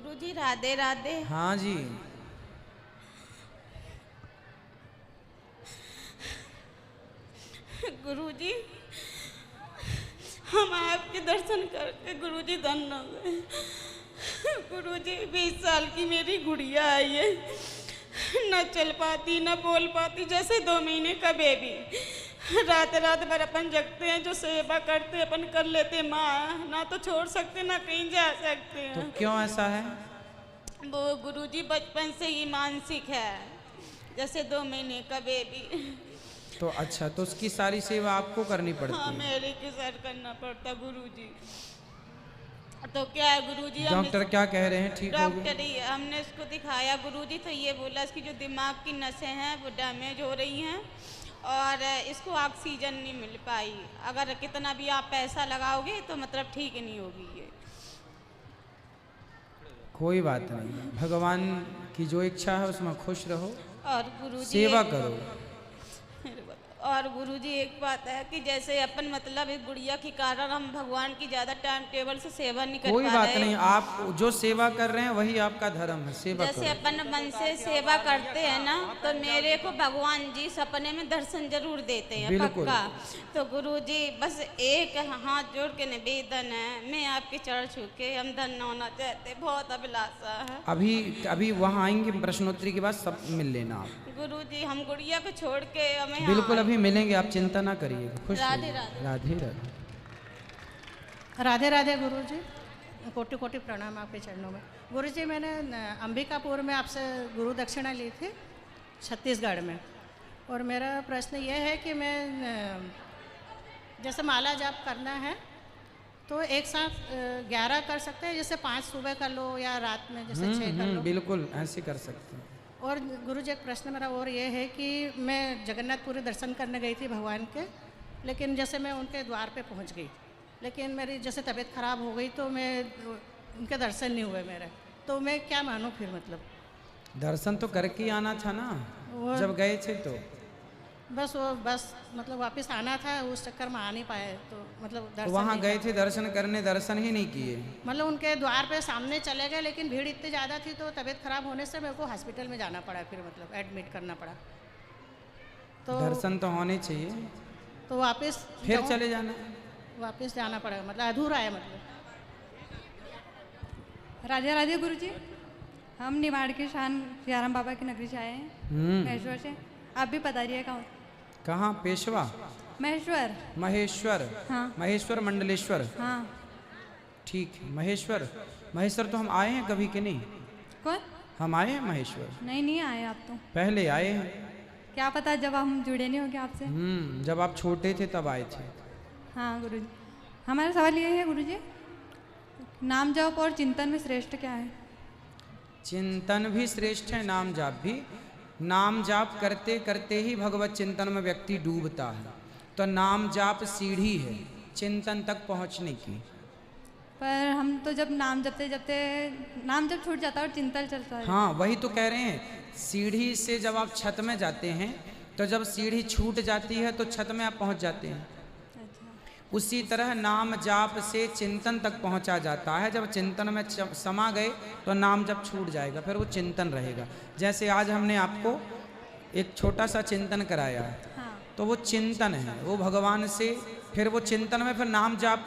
गुरुजी राधे राधे। हाँ जी। गुरुजी हम आपके दर्शन करके गुरुजी धन्य हो गए। गुरुजी 20 साल की मेरी गुड़िया आई है, न चल पाती न बोल पाती, जैसे 2 महीने का बेबी। रात रात भर अपन जगते हैं, जो सेवा करते अपन कर लेते माँ, ना तो छोड़ सकते ना कहीं जा सकते हैं। तो क्यों ऐसा है? वो गुरुजी बचपन से ही मानसिक है, जैसे 2 महीने का बेबी। तो अच्छा, तो उसकी सारी सेवा आपको करनी पड़ती हाँ, है? मेरे के सर करना पड़ता गुरुजी। तो क्या है गुरुजी, डॉक्टर क्या कह रहे हैं, ठीक होगी? डॉक्टर ही हमने इसको दिखाया गुरुजी, तो ये बोला इसकी जो दिमाग की नसें हैं वो डैमेज हो रही हैं और इसको ऑक्सीजन नहीं मिल पाई। अगर कितना भी आप पैसा लगाओगे तो मतलब ठीक नहीं होगी ये। कोई बात नहीं, भगवान की जो इच्छा है उसमें खुश रहो और गुरुजी सेवा करो। और गुरुजी एक बात है कि जैसे अपन मतलब एक गुड़िया के कारण हम भगवान की ज्यादा टाइम टेबल से सेवा नहीं कर कोई पा बात रहे। नहीं, आप जो सेवा कर रहे हैं वही आपका धर्म है, सेवा जैसे करो। अपन मन से सेवा करते हैं ना, तो मेरे को भगवान जी सपने में दर्शन जरूर देते हैं, बिल्कुल। पक्का। तो गुरुजी बस एक हाथ जोड़ के निवेदन है, मैं आपके चरण छू के हम धन्य होना चाहते, बहुत अभिलाषा है। अभी वहाँ आएंगे प्रश्नोत्तरी के बाद सब मिल लेना आप। गुरुजी हम गुड़िया को छोड़ के हमें बिल्कुल अभी मिलेंगे, आप चिंता ना करिए, खुश राधे रहिए। राधे। राधे राधे। राधे राधे गुरुजी, कोटि कोटि प्रणाम आपके चरणों में। गुरुजी मैंने अंबिकापुर में आपसे गुरु दक्षिणा ली थी, छत्तीसगढ़ में। और मेरा प्रश्न ये है कि मैं जैसे माला जाप करना है तो एक साथ 11 कर सकते हैं, जैसे 5 सुबह कर लो या रात में जैसे 6 कर लो? बिल्कुल ऐसे कर सकते हैं। और गुरुजी एक प्रश्न मेरा और ये है कि मैं जगन्नाथपुरी दर्शन करने गई थी भगवान के, लेकिन जैसे मैं उनके द्वार पे पहुंच गई, लेकिन मेरी जैसे तबीयत ख़राब हो गई तो मैं उनके दर्शन नहीं हुए मेरे, तो मैं क्या मानूं फिर? मतलब दर्शन तो करके ही आना था ना, जब गए थे तो। बस मतलब वापस आना था, उस चक्कर में आ नहीं पाए, तो मतलब तो दर्शन वहाँ नहीं गए कर- थे दर्शन करने, दर्शन ही नहीं किए। मतलब उनके द्वार पे सामने चले गए, लेकिन भीड़ इतनी ज़्यादा थी तो तबीयत ख़राब होने से मेरे को हॉस्पिटल में जाना पड़ा, फिर मतलब एडमिट करना पड़ा। तो दर्शन तो होने चाहिए, तो वापस फिर जाऊं- चले जाना। वापस जाना पड़ेगा, मतलब अधूरा है मतलब। राधे राधे गुरुजी, हम निमाड़ के शान सियाराम बाबा की नगरी से आए हैं, महेश्वर से। आप भी पधारिए। कहाँ? पेशवा? महेश्वर। महेश्वर? हाँ। महेश्वर मंडलेश्वर? हाँ। ठीक है, महेश्वर। महेश्वर तो हम आए हैं कभी कि नहीं? कौन? हम आए हैं महेश्वर, नहीं आए आप तो। पहले आए हैं। क्या पता, जब हम जुड़े नहीं होंगे आपसे। जब आप छोटे थे तब आए थे। हाँ गुरुजी, हमारा सवाल ये है गुरुजी, नाम जप और चिंतन में श्रेष्ठ क्या है? चिंतन भी श्रेष्ठ है, नाम जाप भी। नाम जाप करते करते ही भगवत चिंतन में व्यक्ति डूबता है, तो नाम जाप सीढ़ी है चिंतन तक पहुंचने की। पर हम तो जब नाम जपते जपते नाम जब छूट जाता है और चिंतन चलता है। हाँ वही तो कह रहे हैं, सीढ़ी से जब आप छत में जाते हैं तो जब सीढ़ी छूट जाती है तो छत में आप पहुंच जाते हैं। उसी तरह नाम जाप से चिंतन तक पहुंचा जाता है। जब चिंतन में समा गए तो नाम जब छूट जाएगा, फिर वो चिंतन रहेगा। जैसे आज हमने आपको एक छोटा सा चिंतन कराया है, हाँ। तो वो चिंतन है, वो भगवान से, फिर वो चिंतन में फिर नाम जाप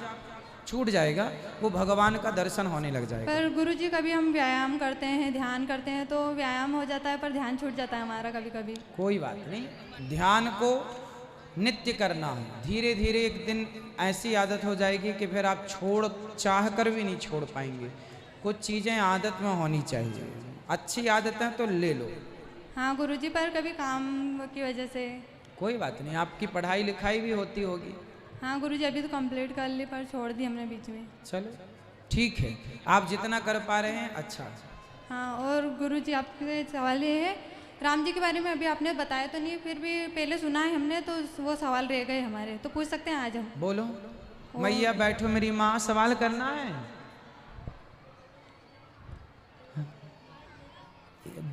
छूट जाएगा, वो भगवान का दर्शन होने लग जाएगा। पर गुरुजी कभी हम व्यायाम करते हैं, ध्यान करते हैं, तो व्यायाम हो जाता है पर ध्यान छूट जाता है हमारा कभी कभी। कोई बात नहीं, ध्यान को नित्य करना है। धीरे धीरे एक दिन ऐसी आदत हो जाएगी कि फिर आप चाह कर भी नहीं छोड़ पाएंगे। कुछ चीज़ें आदत में होनी चाहिए, अच्छी आदतें तो ले लो। हाँ गुरुजी, पर कभी काम की वजह से। कोई बात नहीं, आपकी पढ़ाई लिखाई भी होती होगी। हाँ गुरुजी, अभी तो कंप्लीट कर ली पर छोड़ दी हमने बीच में। चलो ठीक है, आप जितना कर पा रहे हैं अच्छा। हाँ, और गुरुजी आपसे सवाल ये है, राम जी के बारे में अभी आपने बताया तो नहीं, फिर भी पहले सुना है हमने, तो वो सवाल रह गए हमारे, तो पूछ सकते हैं आज हम? बोलो मैया, बैठो मेरी माँ, सवाल करना है।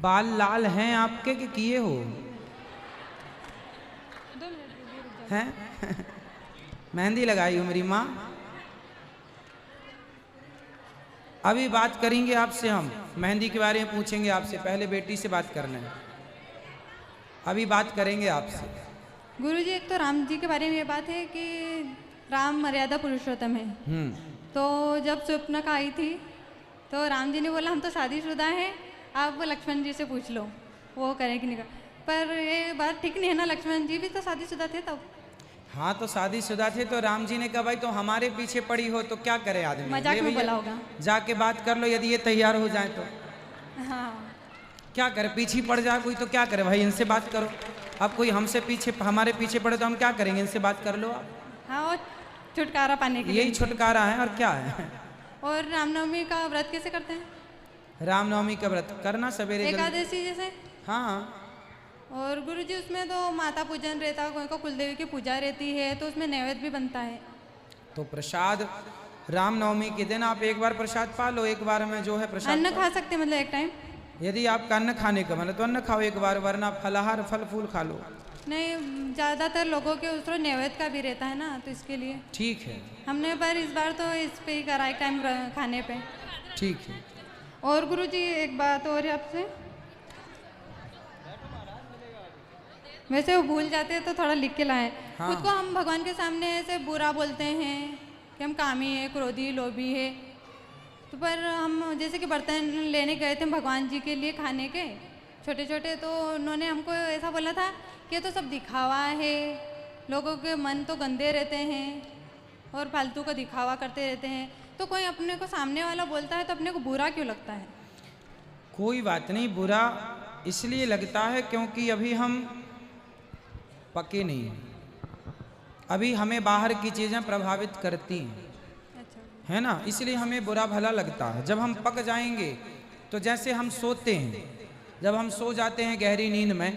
बाल लाल हैं आपके कि किए हो? हैं? मेहंदी लगाई हो मेरी माँ? अभी बात करेंगे आपसे, हम मेहंदी के बारे में पूछेंगे आपसे, पहले बेटी से बात करना है, अभी बात करेंगे आपसे। गुरुजी एक तो राम जी के बारे में ये बात है कि राम मर्यादा पुरुषोत्तम है। तो जब स्वप्नका आई थी तो राम जी ने बोला हम तो शादीशुदा हैं, आप लक्ष्मण जी से पूछ लो वो करें कि नहीं कर। पर ये बात ठीक नहीं है ना, लक्ष्मण जी भी तो शादीशुदा थे तब। हाँ तो शादीशुदा थे तो राम जी ने कहा भाई तो हमारे पीछे पड़ी हो तो क्या करे आदमी, मजाक में बोला होगा। जाके बात कर लो, यदि ये तैयार हो जाए तो। हाँ क्या करे, पीछे पड़ जाए कोई तो क्या करे भाई, इनसे बात करो। अब कोई हमसे पीछे, हमारे पीछे पड़े तो हम क्या करेंगे, इनसे बात कर लो आप। हाँ और छुटकारा पाने के लिए यही छुटकारा है और क्या है। और रामनवमी का व्रत कैसे करते हैं? रामनवमी का व्रत करना सवेरे जल्दी। एकादशी जैसे। हाँ और गुरुजी उसमें तो माता पूजन रहता है, कोई को कुलदेवी की पूजा रहती है, तो उसमें नैवेद्य भी बनता है। तो प्रसाद रामनवमी के दिन आप एक बार प्रसाद पा लो, एक बार में जो है प्रसाद अन्न खा सकते हैं मतलब एक टाइम? यदि आपका अन्न खाने का मतलब तो अन्न खाओ एक बार, वरना फलाहार फल फूल खा लो। नहीं, ज़्यादातर लोगों के उस नैवेद्य का भी रहता है ना, तो इसके लिए ठीक है, हमने पर इस बार तो इस पे ही करा एक टाइम खाने पे। ठीक है। और गुरुजी एक बात और है आपसे, वैसे वो भूल जाते हैं तो थोड़ा लिख के लाएं। हाँ। खुद को हम भगवान के सामने ऐसे बुरा बोलते हैं कि हम कामी है, क्रोधी, लोभी है, तो पर हम जैसे कि बर्तन लेने गए थे भगवान जी के लिए खाने के छोटे छोटे, तो उन्होंने हमको ऐसा बोला था कि तो सब दिखावा है, लोगों के मन तो गंदे रहते हैं और फालतू का दिखावा करते रहते हैं। तो कोई अपने को सामने वाला बोलता है तो अपने को बुरा क्यों लगता है? कोई बात नहीं, बुरा इसलिए लगता है क्योंकि अभी हम पके नहीं हैं, अभी हमें बाहर की चीज़ें प्रभावित करती हैं, अच्छा। है ना, इसलिए हमें बुरा भला लगता है। जब हम पक जाएंगे तो जैसे हम सोते हैं, जब हम सो जाते हैं गहरी नींद में,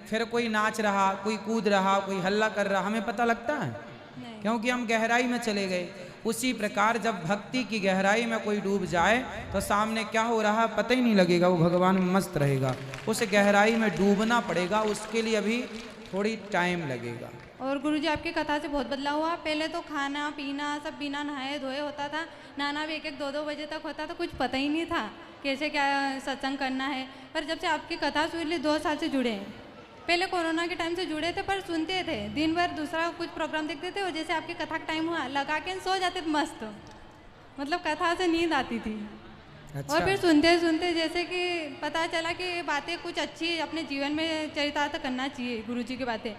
फिर कोई नाच रहा, कोई कूद रहा, कोई हल्ला कर रहा, हमें पता लगता है नहीं। क्योंकि हम गहराई में चले गए। उसी प्रकार जब भक्ति की गहराई में कोई डूब जाए तो सामने क्या हो रहा है पता ही नहीं लगेगा, वो भगवान में मस्त रहेगा। उस गहराई में डूबना पड़ेगा, उसके लिए अभी थोड़ी टाइम लगेगा। और गुरुजी आपकी कथा से बहुत बदलाव हुआ। पहले तो खाना पीना सब बिना नहाए धोए होता था, नहाना भी 1-1 2-2 बजे तक होता था, कुछ पता ही नहीं था कैसे क्या सत्संग करना है। पर जब से आपकी कथा सुन ली, 2 साल से जुड़े हैं, पहले कोरोना के टाइम से जुड़े थे पर सुनते थे, दिन भर दूसरा कुछ प्रोग्राम देखते थे और जैसे आपकी कथा का टाइम हुआ लगा के सो जाते थे मस्त, मतलब कथा से नींद आती थी। अच्छा। और फिर सुनते सुनते जैसे कि पता चला कि बातें कुछ अच्छी अपने जीवन में चरितार्थ करना चाहिए गुरुजी की बातें।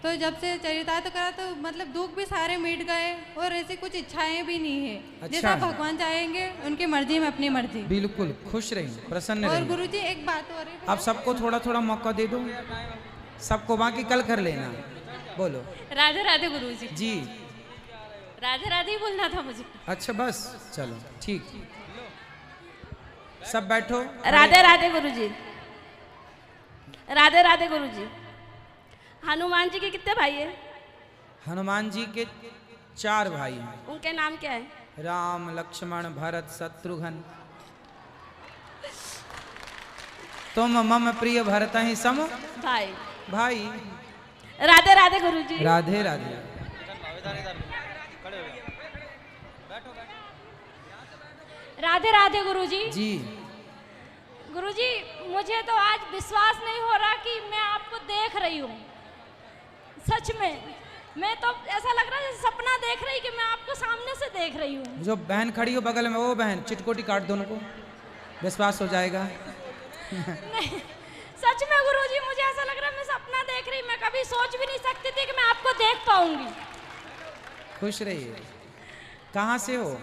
तो जब से चरितार्थ करा तो मतलब दुख भी सारे मिट गए और ऐसी कुछ इच्छाएं भी नहीं है। अच्छा। जैसा भगवान चाहेंगे उनकी मर्जी में अपनी मर्जी। बिल्कुल खुश रहिए, प्रसन्न और रहिए। गुरुजी एक बात और है, आप सबको थोड़ा थोड़ा मौका दे दो, सबको, बाकी कल कर लेना। बोलो। राधे राधे गुरुजी। जी राधे राधे ही बोलना था मुझे। अच्छा बस चलो ठीक, सब बैठो। राधे राधे गुरुजी। राधे राधे गुरुजी। हनुमान जी के कितने भाई हैं? हनुमान जी के 4 भाई हैं। उनके नाम क्या है? राम, लक्ष्मण, भरत, शत्रुघ्न। तुम मम प्रिय भरत ही सम भाई। भाई। राधे राधे गुरुजी। राधे राधे। राधे राधे गुरुजी। जी गुरुजी मुझे तो आज विश्वास नहीं हो रहा कि मैं आपको देख रही हूँ, सच में। मैं तो ऐसा लग रहा है जैसे सपना देख रही कि मैं आपको सामने से देख रही हूँ। जो बहन खड़ी हो बगल में, वो बहन चिटकोटी काट दो उनको, विश्वास हो जाएगा। नहीं सच में गुरुजी मुझे ऐसा लग रहा है मैं सपना देख रही, मैं कभी सोच भी नहीं सकती थी कि मैं आपको देख पाऊंगी। खुश रहिए। कहाँ से हो?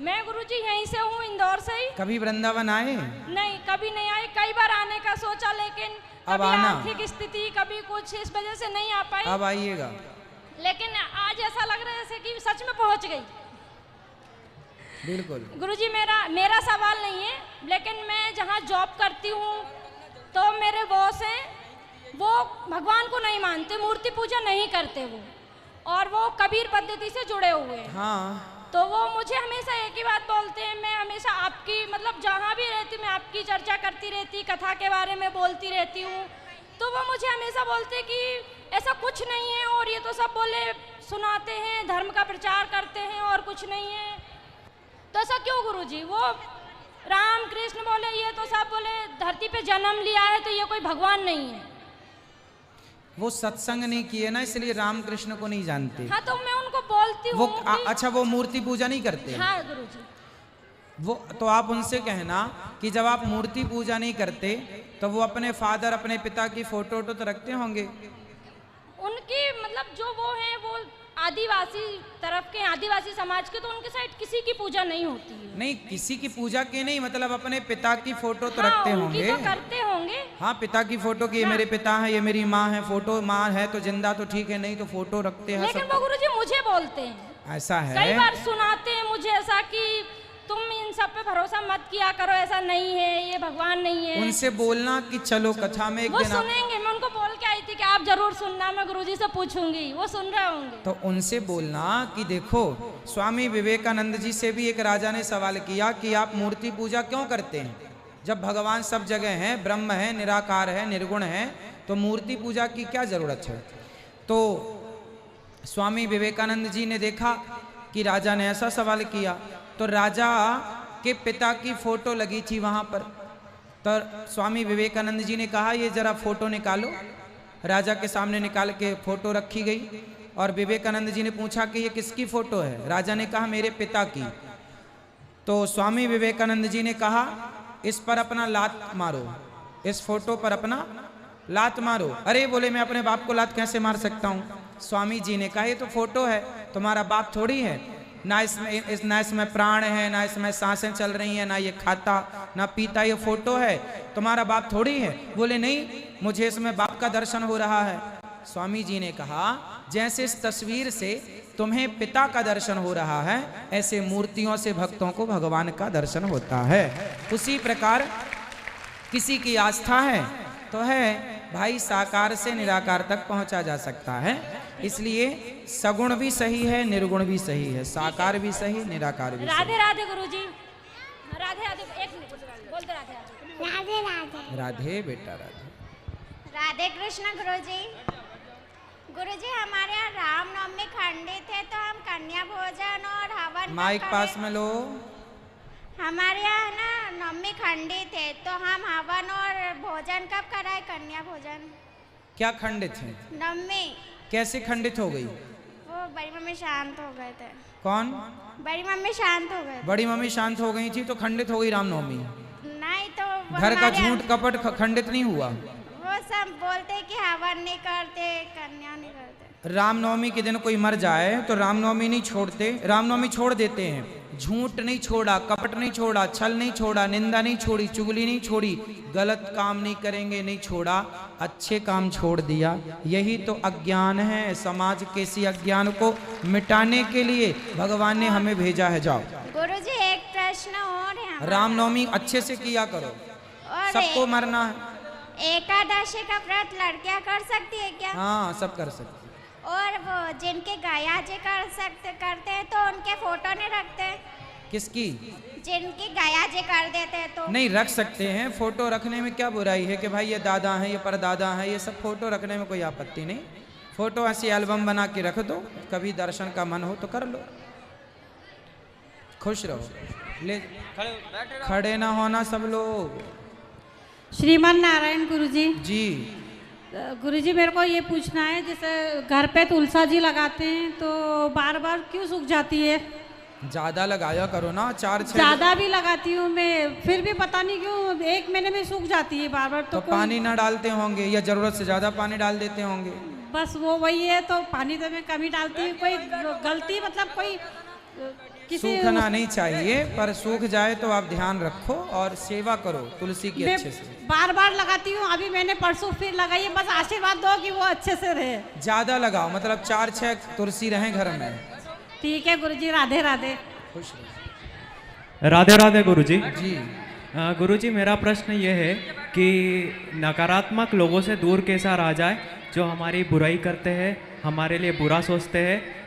मैं गुरुजी यहीं से हूँ, इंदौर से ही। कभी वृंदावन आए? नहीं कभी नहीं आई, कई बार आने का सोचा लेकिन अब कभी आना। आर्थिक स्थिति कभी कुछ, इस वजह से नहीं आ पाई। अब आइएगा। लेकिन आज ऐसा लग रहा है जैसे कि सच में पहुंच गई। बिल्कुल। गुरुजी मेरा सवाल नहीं है, लेकिन मैं जहाँ जॉब करती हूँ तो मेरे बॉस हैं, वो भगवान को नहीं मानते, मूर्ति पूजा नहीं करते वो, और वो कबीर पद्धति से जुड़े हुए हैं। हाँ तो वो मुझे हमेशा एक ही बात बोलते हैं, मैं हमेशा आपकी मतलब जहाँ भी रहती हूँ मैं आपकी चर्चा करती रहती, कथा के बारे में बोलती रहती हूँ, तो वो मुझे हमेशा बोलते हैं कि ऐसा कुछ नहीं है और ये तो सब बोले सुनाते हैं, धर्म का प्रचार करते हैं और कुछ नहीं है। तो ऐसा क्यों गुरुजी? वो राम कृष्ण बोले, ये तो सब बोले धरती पे जन्म लिया है तो ये कोई भगवान नहीं है। वो सत्संग नहीं किए ना, इसलिए राम कृष्ण को नहीं जानते। हाँ तो मैं उनको बोलती वो हूँ कि- अच्छा, वो मूर्ति पूजा नहीं करते। हाँ गुरुजी। वो तो आप उनसे कहना कि जब आप मूर्ति पूजा नहीं करते तो वो अपने फादर, अपने पिता की फोटो तो रखते होंगे। उनकी मतलब जो वो है वो आदिवासी तरफ के, आदिवासी समाज के, तो उनके साइड किसी की पूजा नहीं होती है। नहीं, किसी की पूजा की नहीं, मतलब अपने पिता की फोटो तो हाँ, रखते उनकी होंगे। तो करते होंगे। हाँ, पिता की फोटो की, ये मेरे पिता है, ये मेरी माँ है, फोटो माँ है तो जिंदा तो ठीक है, नहीं तो फोटो रखते हैं लेकिन सब। वो गुरुजी मुझे बोलते हैं, ऐसा कई है। बार सुनाते हैं मुझे ऐसा कि तुम इन सब पे भरोसा मत किया करो, ऐसा नहीं है, ये भगवान नहीं है। उनसे बोलना कि चलो कथा में एक वो दिन आप, सुनेंगे। मैं उनको बोल के आई थी कि आप जरूर सुनना, मैं गुरुजी से पूछूंगी, वो सुन रहे होंगे। तो उनसे बोलना कि देखो, स्वामी विवेकानंद जी से भी एक राजा ने सवाल किया कि आप मूर्ति पूजा क्यों करते हैं, जब भगवान सब जगह हैं, ब्रह्म है, निराकार है, निर्गुण है, तो मूर्ति पूजा की क्या जरूरत है। तो स्वामी विवेकानंद जी ने देखा कि राजा ने ऐसा सवाल किया, तो राजा के पिता की फोटो लगी थी वहां पर। तो स्वामी विवेकानंद जी ने कहा ये जरा फोटो निकालो। राजा के सामने निकाल के फोटो रखी गई और विवेकानंद जी ने पूछा कि ये किसकी फोटो है। राजा ने कहा मेरे पिता की। तो स्वामी विवेकानंद जी ने कहा इस पर अपना लात मारो, इस फोटो पर अपना लात मारो। अरे बोले, मैं अपने बाप को लात कैसे मार सकता हूँ। स्वामी जी ने कहा ये तो फोटो है, तुम्हारा बाप थोड़ी है, ना इसमें प्राण है, ना इसमें सांसें चल रही हैं, ना ये खाता ना पीता, ये फोटो है, तुम्हारा बाप थोड़ी है। बोले नहीं, मुझे इसमें बाप का दर्शन हो रहा है। स्वामी जी ने कहा जैसे इस तस्वीर से तुम्हें पिता का दर्शन हो रहा है, ऐसे मूर्तियों से भक्तों को भगवान का दर्शन होता है। उसी प्रकार किसी की आस्था है तो है भाई, साकार से निराकार तक पहुंचा जा सकता है। इसलिए सगुण भी सही है, निर्गुण भी सही है, साकार भी सही, निराकार भी सही। राधे राधे गुरुजी, राधे राधे। एक मिनट बोलते राधे राधे। राधे राधे। राधे बेटा राधे। राधे कृष्ण गुरुजी। गुरुजी हमारे यहाँ रामनवमी खंडित है तो हम कन्या भोजन और हवन माइक करें। पास में लो। हमारे यहाँ ना नवमी खंडित है तो हम हवन और भोजन कब कराए, कन्या भोजन। क्या खंडित है? नवमी। कैसे खंडित हो गई? वो बड़ी मम्मी शांत हो गए थे। कौन? बड़ी मम्मी शांत हो गए। बड़ी मम्मी शांत हो गई थी तो खंडित हो गई रामनवमी। नहीं तो घर का हमारे झूठ कपट खंडित नहीं हुआ। वो सब बोलते कि हवन नहीं करते, कन्या नहीं करते। रामनवमी के दिन कोई मर जाए तो रामनवमी नहीं छोड़ते, रामनवमी छोड़ देते हैं। झूठ नहीं छोड़ा, कपट नहीं छोड़ा, छल नहीं छोड़ा, निंदा नहीं छोड़ी, चुगली नहीं छोड़ी, गलत काम नहीं करेंगे नहीं छोड़ा, अच्छे काम छोड़ दिया। यही तो अज्ञान है। समाज के इसी अज्ञान को मिटाने के लिए भगवान ने हमें भेजा है। जाओ गुरुजी एक प्रश्न और है हमारा। रामनवमी अच्छे से किया करो, और सबको मरना है। एकादशी का व्रत लड़कियां कर सकती है क्या? हाँ, सब कर सकते। और वो जिनके गाया जी करते हैं तो उनके फोटो नहीं रखते? किसकी? जिनकी गाया जी कर देते हैं तो नहीं रख सकते हैं। फोटो रखने में क्या बुराई है कि भाई ये दादा है, ये परदादा है, ये सब फोटो रखने में कोई आपत्ति नहीं। फोटो ऐसी एल्बम बना के रख दो, कभी दर्शन का मन हो तो कर लो, खुश रहो। ले खड़े ना होना सब लोग। श्रीमान नारायण गुरुजी। जी गुरुजी मेरे को ये पूछना है, जैसे घर पे तुलसा जी लगाते हैं तो बार बार क्यों सूख जाती है? ज्यादा लगाया करो ना, 4-6 ज़्यादा भी लगाती हूँ मैं, फिर भी पता नहीं क्यों 1 महीने में सूख जाती है बार बार। तो पानी ना डालते होंगे या जरूरत से ज्यादा पानी डाल देते होंगे। बस वो वही है, तो पानी तो मैं कम ही डालती हूँ। कोई गलती मतलब कोई किसी सूखना नहीं चाहिए, पर सूख जाए तो आप ध्यान रखो और सेवा करो तुलसी की मैं अच्छे से। बार बार लगाती हूँ, अभी मैंने परसों फिर लगाई है। बस आशीर्वाद दो कि वो अच्छे से रहे। ज्यादा लगाओ, मतलब 4-6 तुलसी रहे घर में। ठीक है गुरुजी, राधे राधे। खुश रहो। राधे राधे गुरुजी। जी गुरुजी मेरा प्रश्न ये है कि नकारात्मक लोगों से दूर कैसा रहा जाए, जो हमारी बुराई करते हैं, हमारे लिए बुरा सोचते हैं।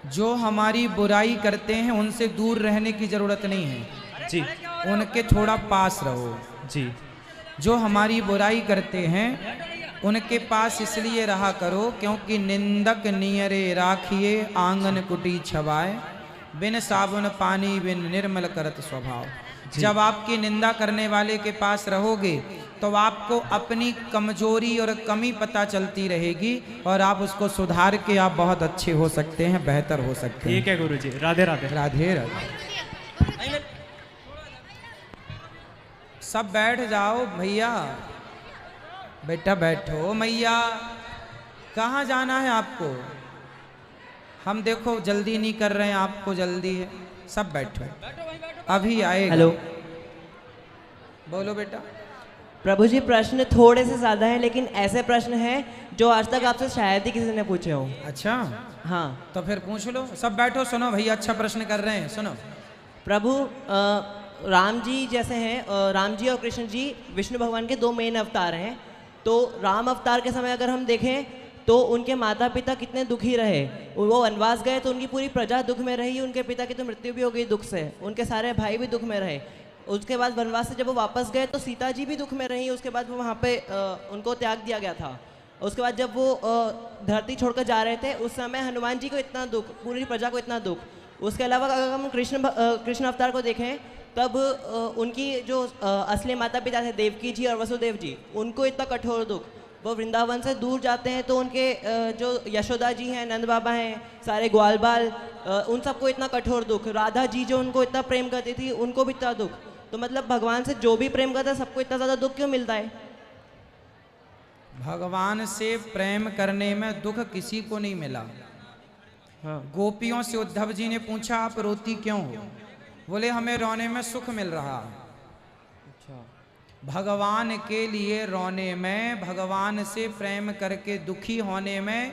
जो हमारी बुराई करते हैं उनसे दूर रहने की जरूरत नहीं है जी उनके थोड़ा पास रहो। जी। जो हमारी बुराई करते हैं उनके पास इसलिए रहा करो क्योंकि निंदक नियरे राखिए आंगन कुटी छवाए, बिन साबुन पानी बिन निर्मल करत स्वभाव। जब आपकी निंदा करने वाले के पास रहोगे तो आपको अपनी कमजोरी और कमी पता चलती रहेगी और आप उसको सुधार के आप बहुत अच्छे हो सकते हैं, बेहतर हो सकते हैं। ठीक है गुरुजी, राधे राधे। राधे राधे। सब बैठ जाओ भैया, बेटा बैठो। मैया कहाँ जाना है आपको? हम देखो जल्दी नहीं कर रहे हैं, आपको जल्दी है। सब बैठो, अभी आएगा। हेलो, बोलो बेटा। प्रभु जी प्रश्न थोड़े से ज़्यादा हैं, लेकिन ऐसे प्रश्न हैं जो आज तक आपसे शायद ही किसी ने पूछे हो। अच्छा, हाँ तो फिर पूछ लो। सब बैठो, सुनो भैया अच्छा प्रश्न कर रहे हैं, सुनो। प्रभु, राम जी जैसे हैं, राम जी और कृष्ण जी विष्णु भगवान के दो मेन अवतार हैं। तो राम अवतार के समय अगर हम देखें तो उनके माता पिता कितने दुखी रहे। वो वनवास गए तो उनकी पूरी प्रजा दुख में रही, उनके पिता की तो मृत्यु भी हो गई दुख से, उनके सारे भाई भी दुख में रहे। उसके बाद वनवास से जब वो वापस गए तो सीता जी भी दुख में रही। उसके बाद वो वहाँ पे उनको त्याग दिया गया था। उसके बाद जब वो धरती छोड़कर जा रहे थे उस समय हनुमान जी को इतना दुख, पूरी प्रजा को इतना दुख। उसके अलावा अगर हम कृष्ण अवतार को देखें तब उनकी जो असली माता पिता थे देवकी जी और वसुदेव जी, उनको इतना कठोर दुख। वो वृंदावन से दूर जाते हैं तो उनके जो यशोदा जी हैं, नंद बाबा हैं, सारे ग्वाल बाल, उन सबको इतना कठोर दुख। राधा जी जो उनको इतना प्रेम करती थी उनको भी इतना दुख। तो मतलब भगवान से जो भी प्रेम करता है सबको इतना ज़्यादा दुख क्यों मिलता है? भगवान से प्रेम करने में दुख किसी को नहीं मिला। हाँ। गोपियों से उद्धव जी ने पूछा आप रोती क्यों हो? बोले हमें रोने में सुख मिल रहा है। अच्छा। भगवान के लिए रोने में, भगवान से प्रेम करके दुखी होने में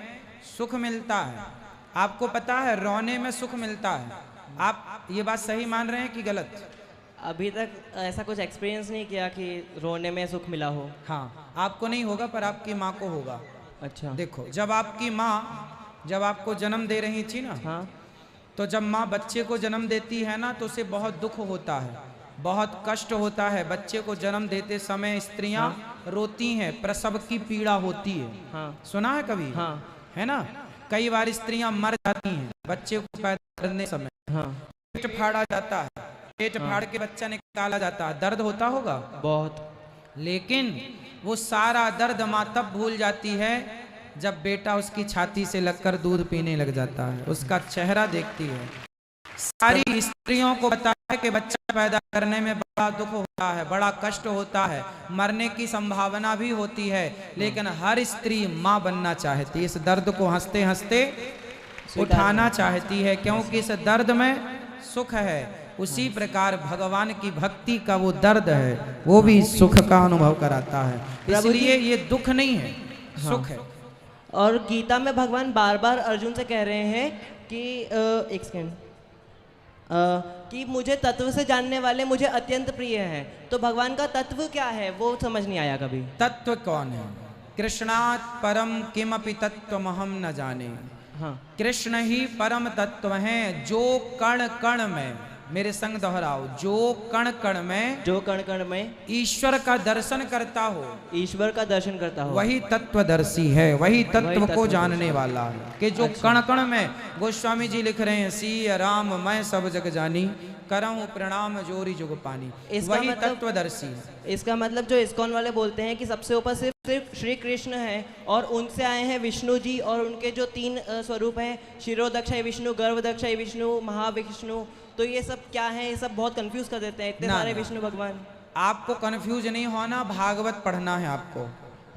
सुख मिलता है। आपको पता है रोने में सुख मिलता है। आप ये बात सही मान रहे हैं कि गलत? अभी तक ऐसा कुछ एक्सपीरियंस नहीं किया कि रोने में सुख मिला हो। हाँ, आपको नहीं होगा पर आपकी माँ को होगा। अच्छा। देखो, जब आपकी माँ जब आपको जन्म दे रही थी ना, हाँ। तो जब माँ बच्चे को जन्म देती है ना तो उसे बहुत दुख होता है, बहुत कष्ट होता है। बच्चे को जन्म देते समय स्त्रियां रोती हैं, प्रसव की पीड़ा होती है। हाँ। सुना है कभी? हाँ। है ना? कई बार स्त्रियां मर जाती हैं बच्चे को पैदा करने समय। हाँ। पेट फाड़ा जाता है, पेट फाड़ के बच्चा निकाला जाता है, दर्द होता होगा बहुत। लेकिन वो सारा दर्द माँ तब भूल जाती है जब बेटा उसकी छाती से लगकर दूध पीने लग जाता है, उसका चेहरा देखती है। सारी स्त्रियों को पता है कि बच्चा पैदा करने में बड़ा दुख होता है, बड़ा कष्ट होता है, मरने की संभावना भी होती है, लेकिन हर स्त्री माँ बनना चाहती है। इस दर्द को हंसते हंसते उठाना चाहती है क्योंकि इस दर्द में सुख है। उसी प्रकार भगवान की भक्ति का वो दर्द है, वो भी सुख का अनुभव कराता है। इसलिए ये दुख नहीं है, सुख है। और गीता में भगवान बार बार अर्जुन से कह रहे हैं कि एक सेकेंड, कि मुझे तत्व से जानने वाले मुझे अत्यंत प्रिय हैं। तो भगवान का तत्व क्या है वो समझ नहीं आया कभी। तत्व कौन है? कृष्णात् परम किमपि तत्त्वमहं न जाने। हाँ। कृष्ण ही परम तत्व हैं, जो कण कण में, मेरे संग दोहराओ, जो कण कण में, जो कण कण में ईश्वर का दर्शन करता हो, ईश्वर का दर्शन करता हो, वही तत्वदर्शी है, वही तत्व को जानने वाला है। कि जो कण कण में, गोस्वामी जी लिख रहे हैं, सिय राम मैं सब जग जानी, करऊं प्रणाम जोरी जुग पानी, वही तत्वदर्शी है। इसका मतलब जो इस्कॉन वाले बोलते हैं कि सबसे ऊपर सिर्फ श्री कृष्ण है और उनसे आए हैं विष्णु जी, और उनके जो तीन स्वरूप हैं, शिरोदक्षय विष्णु, गर्भदक्षय विष्णु, महाविष्णु, तो ये सब क्या है? ये सब बहुत कंफ्यूज कर देते हैं, इतने सारे विष्णु भगवान। आपको कंफ्यूज नहीं होना, भागवत पढ़ना है आपको।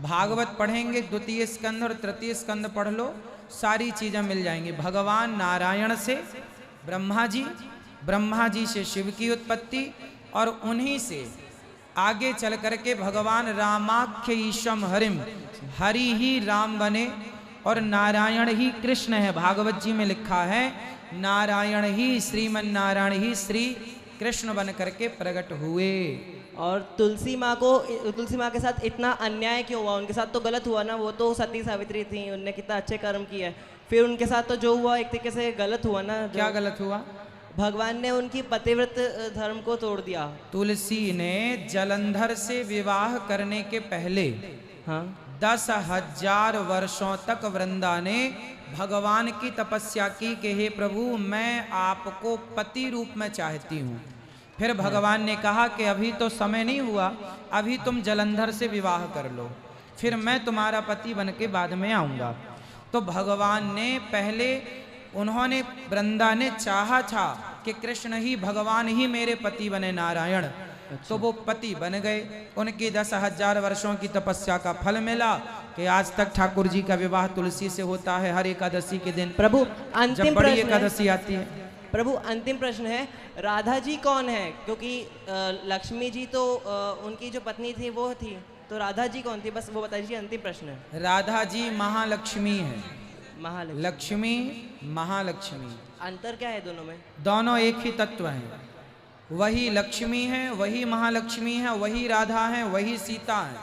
भागवत पढ़ेंगे, द्वितीय स्कंद और तृतीय स्कंद पढ़ लो, सारी चीजें मिल जाएंगी। भगवान नारायण से ब्रह्मा जी, ब्रह्मा जी से शिव की उत्पत्ति, और उन्हीं से आगे चल करके भगवान रामाख्य ईशम हरिम, हरि ही राम बने और नारायण ही कृष्ण है। भागवत जी में लिखा है नारायण ही श्रीमन नारायण ही श्री कृष्ण बन करके प्रकट हुए। और तुलसी माँ के साथ इतना अन्याय क्यों हुआ? उनके साथ तो गलत हुआ ना, वो तो सती सावित्री थी, उनने कितना अच्छे कर्म किए, फिर उनके साथ तो जो हुआ एक तरीके से गलत हुआ ना। क्या गलत हुआ? भगवान ने उनकी पतिव्रत धर्म को तोड़ दिया। तुलसी ने जलंधर से विवाह करने के पहले 10,000 वर्षों तक वृंदा ने भगवान की तपस्या की कि हे प्रभु मैं आपको पति रूप में चाहती हूँ। फिर भगवान ने कहा कि अभी तो समय नहीं हुआ, अभी तुम जलंधर से विवाह कर लो, फिर मैं तुम्हारा पति बन के बाद में आऊँगा। तो भगवान ने पहले, उन्होंने, वृंदा ने चाहा था कि कृष्ण ही, भगवान ही मेरे पति बने, नारायण। तो वो पति बन गए। उनकी 10,000 वर्षों की तपस्या का फल मिला कि आज तक ठाकुर जी का विवाह तुलसी से होता है हर एकादशी के दिन। प्रभु जब अंतिम बड़ी प्रश्न एकादशी आती है। प्रभु अंतिम प्रश्न है, राधा जी कौन है? क्योंकि लक्ष्मी जी तो उनकी जो पत्नी थी वो थी, तो राधा जी कौन थी? बस वो बता दीजिए, अंतिम प्रश्न है। राधा जी महालक्ष्मी है। महालक्ष्मी, लक्ष्मी, महालक्ष्मी, अंतर क्या है दोनों में? दोनों एक ही तत्व हैं। वही लक्ष्मी है, वही महालक्ष्मी है, वही राधा है, वही सीता है।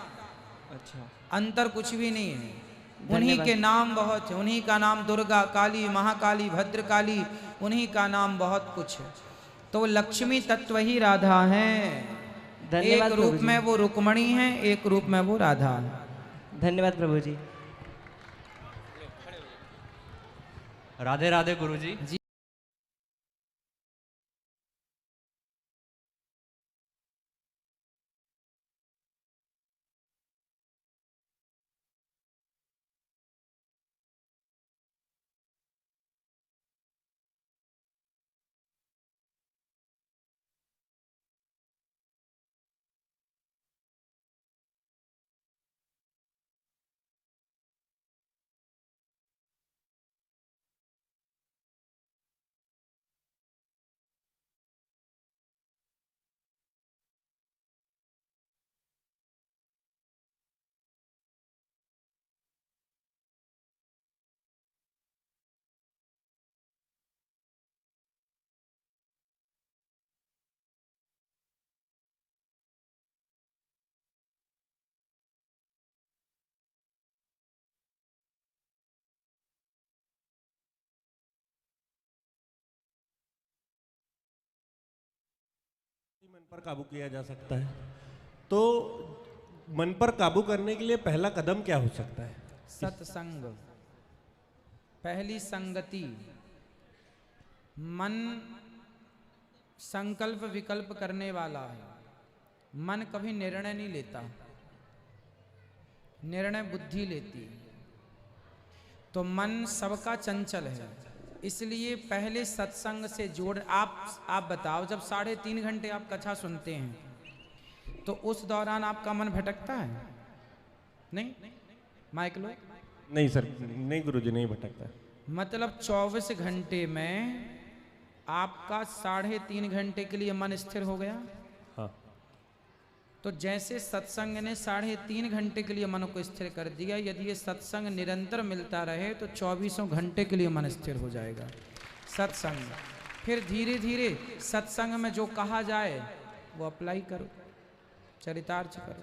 अच्छा, अंतर कुछ भी नहीं है। उन्हीं के नाम बहुत है, उन्हीं का नाम दुर्गा, काली, महाकाली, भद्रकाली, उन्हीं का नाम बहुत कुछ है। तो लक्ष्मी तत्व ही राधा है। एक रूप में वो रुक्मणी है, एक रूप में वो राधा है। धन्यवाद प्रभु जी। राधे राधे गुरुजी। जी। मन पर काबू किया जा सकता है, तो मन पर काबू करने के लिए पहला कदम क्या हो सकता है? सत्संग, पहली संगति। मन संकल्प विकल्प करने वाला है। मन कभी निर्णय नहीं लेता, निर्णय बुद्धि लेती है। तो मन सबका चंचल है, इसलिए पहले सत्संग से जोड़। आप बताओ, जब 3.5 घंटे आप कथा सुनते हैं तो उस दौरान आपका मन भटकता है? नहीं? माइक लो। नहीं सर, नहीं गुरुजी, नहीं भटकता। मतलब 24 घंटे में आपका 3.5 घंटे के लिए मन स्थिर हो गया। हाँ। तो जैसे सत्संग ने 3.5 घंटे के लिए मन को स्थिर कर दिया, यदि ये सत्संग निरंतर मिलता रहे तो 24 घंटे के लिए मन स्थिर हो जाएगा। सत्संग, फिर धीरे धीरे सत्संग में जो कहा जाए वो अप्लाई करो, चरितार्थ करो।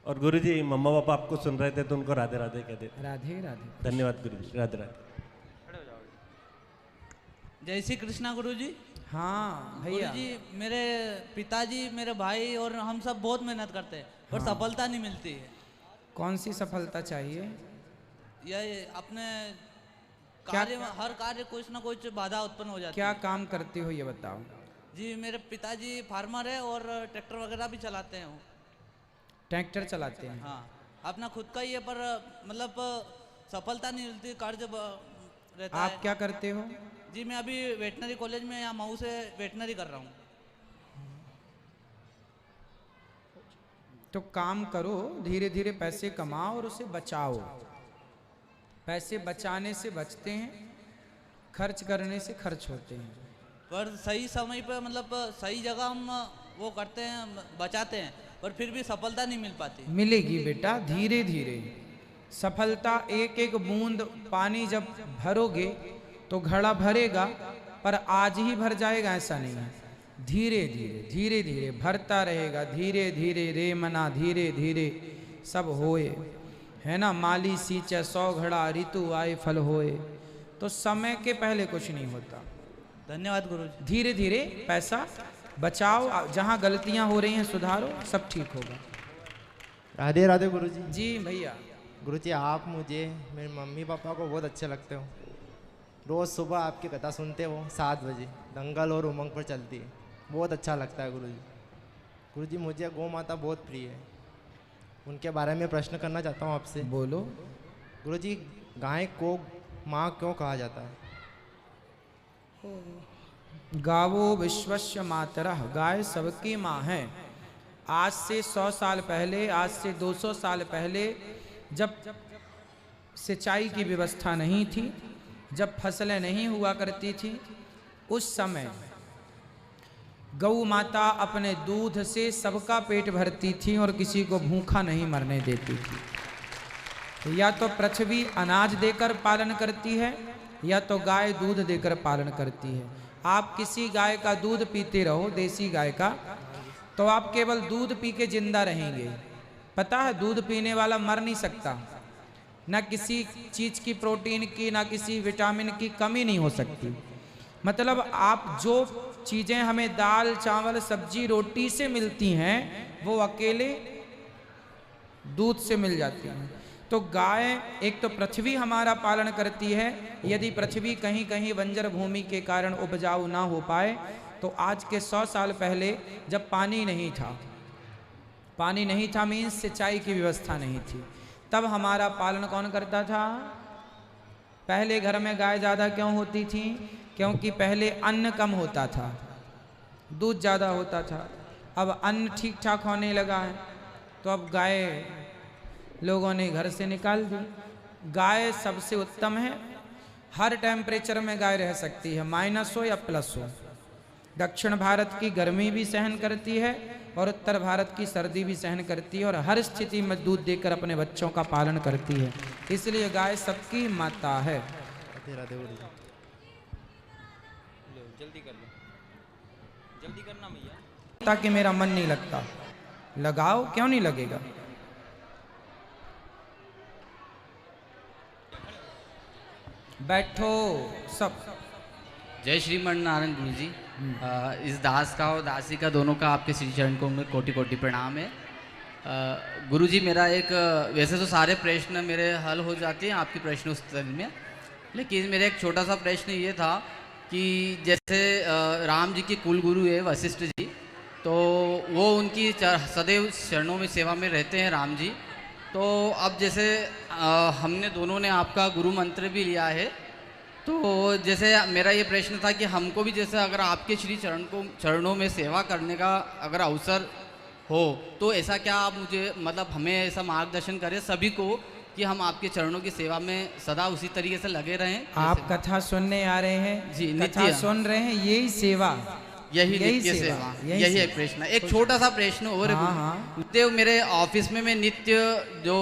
और गुरुजी, मम्मा पापा आपको सुन रहे थे तो उनको राधे राधे कह देते। राधे राधे। धन्यवाद गुरुजी, राधे राधे। जय श्री कृष्णा गुरुजी। हाँ भैया। गुरुजी, मेरे पिताजी, मेरे भाई और हम सब बहुत मेहनत करते हैं और सफलता नहीं मिलती है। कौन सी सफलता चाहिए? ये अपने कार्य में, हर कार्य कुछ ना कुछ बाधा उत्पन्न हो जाती है। क्या काम करते हो ये बताओ? जी, मेरे पिताजी फार्मर है और ट्रैक्टर वगैरह भी चलाते हैं। ट्रैक्टर चलाते हैं? हाँ, अपना खुद का ही है, पर मतलब सफलता नहीं मिलती, कार्य रहता है। आप क्या करते हो? जी, मैं अभी वेटनरी कॉलेज में यहाँ मऊ से वेटनरी कर रहा हूँ। तो काम करो, धीरे धीरे पैसे कमाओ और उसे बचाओ। पैसे बचाने से बचते हैं, खर्च करने से खर्च होते हैं। पर सही समय पे, मतलब सही जगह हम वो करते हैं, बचाते हैं, पर फिर भी सफलता नहीं मिल पाती। मिलेगी बेटा, धीरे धीरे सफलता। एक एक बूंद पानी जब भरोगे तो घड़ा भरेगा, पर आज ही भर जाएगा ऐसा नहीं है। धीरे धीरे धीरे धीरे भरता रहेगा। धीरे धीरे रे मना, धीरे धीरे सब होए, है ना। माली सींचे 100 घड़ा, ऋतु आए फल होए। तो समय के पहले कुछ नहीं होता। धन्यवाद गुरुजी। धीरे धीरे पैसा बचाओ, जहाँ गलतियाँ हो रही हैं सुधारो, सब ठीक होगा। राधे राधे गुरुजी। जी भैया। गुरुजी, आप मुझे, मेरे मम्मी पापा को बहुत अच्छे लगते हो। रोज़ सुबह आपकी कथा सुनते वो 7 बजे दंगल और उमंग पर चलती है, बहुत अच्छा लगता है गुरुजी। गुरुजी मुझे गौ माता बहुत प्रिय है, उनके बारे में प्रश्न करना चाहता हूँ आपसे। बोलो। गुरुजी गाय को माँ क्यों कहा जाता है? गावो विश्वस्य मातरः, गाय सबकी माँ है। आज से 100 साल पहले, आज से 200 साल पहले, जब सिंचाई की व्यवस्था नहीं थी, जब फसलें नहीं हुआ करती थी, उस समय गौ माता अपने दूध से सबका पेट भरती थी और किसी को भूखा नहीं मरने देती थी। या तो पृथ्वी अनाज देकर पालन करती है, या तो गाय दूध देकर पालन करती है। आप किसी गाय का दूध पीते रहो, देसी गाय का, तो आप केवल दूध पी के जिंदा रहेंगे। पता है दूध पीने वाला मर नहीं सकता, ना किसी चीज़ की, प्रोटीन की, ना किसी विटामिन की कमी नहीं हो सकती। मतलब आप जो चीज़ें हमें दाल चावल सब्जी रोटी से मिलती हैं, वो अकेले दूध से मिल जाती हैं। तो गाय एक तो पृथ्वी हमारा पालन करती है। यदि पृथ्वी कहीं कहीं बंजर भूमि के कारण उपजाऊ ना हो पाए, तो आज के 100 साल पहले जब पानी नहीं था मीन्स सिंचाई की व्यवस्था नहीं थी, तब हमारा पालन कौन करता था? पहले घर में गाय ज़्यादा क्यों होती थी? क्योंकि पहले अन्न कम होता था, दूध ज़्यादा होता था। अब अन्न ठीक ठाक होने लगा है, तो अब गाय लोगों ने घर से निकाल दी। गाय सबसे उत्तम है, हर टेम्परेचर में गाय रह सकती है, माइनस हो या प्लस हो। दक्षिण भारत की गर्मी भी सहन करती है और उत्तर भारत की सर्दी भी सहन करती है, और हर स्थिति में दूध देकर अपने बच्चों का पालन करती है। इसलिए गाय सबकी माता है। जल्दी कर लो, जल्दी करना भैया। ताकि मेरा मन नहीं लगता, लगाओ, क्यों नहीं लगेगा? बैठो सब। जय श्रीमन नारायण गुरु जी। इस दास का और दासी का दोनों का आपके श्री चरण को में कोटि कोटि प्रणाम है। गुरु जी मेरा एक, वैसे तो सारे प्रश्न मेरे हल हो जाते हैं आपके प्रश्न उत्तर में, लेकिन मेरा एक छोटा सा प्रश्न ये था कि जैसे राम जी के कुल गुरु है वशिष्ठ जी, तो वो उनकी सदैव चरणों में सेवा में रहते हैं राम जी। तो अब जैसे हमने दोनों ने आपका गुरु मंत्र भी लिया है, तो जैसे मेरा ये प्रश्न था कि हमको भी जैसे अगर आपके श्री चरणों में सेवा करने का अगर अवसर हो, तो ऐसा क्या आप मुझे मतलब हमें ऐसा मार्गदर्शन करें सभी को कि हम आपके चरणों की सेवा में सदा उसी तरीके से लगे रहें। आप कथा सुनने आ रहे हैं जी, कथा सुन रहे हैं, यही सेवा, यही नित्य सेवा, यही एक प्रश्न। एक छोटा सा प्रश्न और है, मेरे ऑफिस में मैं नित्य जो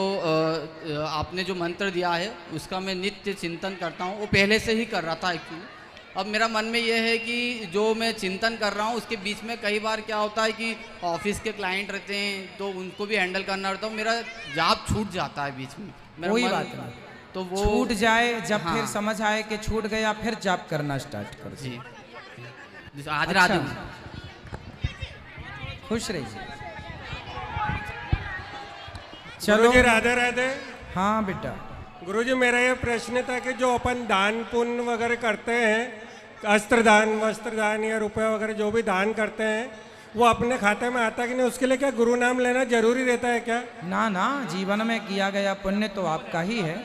आपने जो मंत्र दिया है उसका मैं नित्य चिंतन करता हूँ। वो पहले से ही कर रहा था एक्चुअली। अब मेरा मन में ये है कि जो मैं चिंतन कर रहा हूँ उसके बीच में कई बार क्या होता है कि ऑफिस के क्लाइंट रहते हैं, तो उनको भी हैंडल करना रहता है, मेरा जाप छूट जाता है बीच में। कोई बात नहीं, तो वो छूट जाए, जब फिर समझ आए कि छूट गया, फिर जाप करना स्टार्ट कर जी। आज राधे खुश रहिए। चलो जी, राधे राधे। हाँ बेटा। गुरुजी मेरा ये प्रश्न था कि जो अपन दान पुण्य वगैरह करते हैं, अस्त्र दान वस्त्र दान या रुपये वगैरह जो भी दान करते हैं, वो अपने खाते में आता कि नहीं, उसके लिए क्या गुरु नाम लेना जरूरी रहता है क्या? ना ना, जीवन में किया गया पुण्य तो आपका ही है,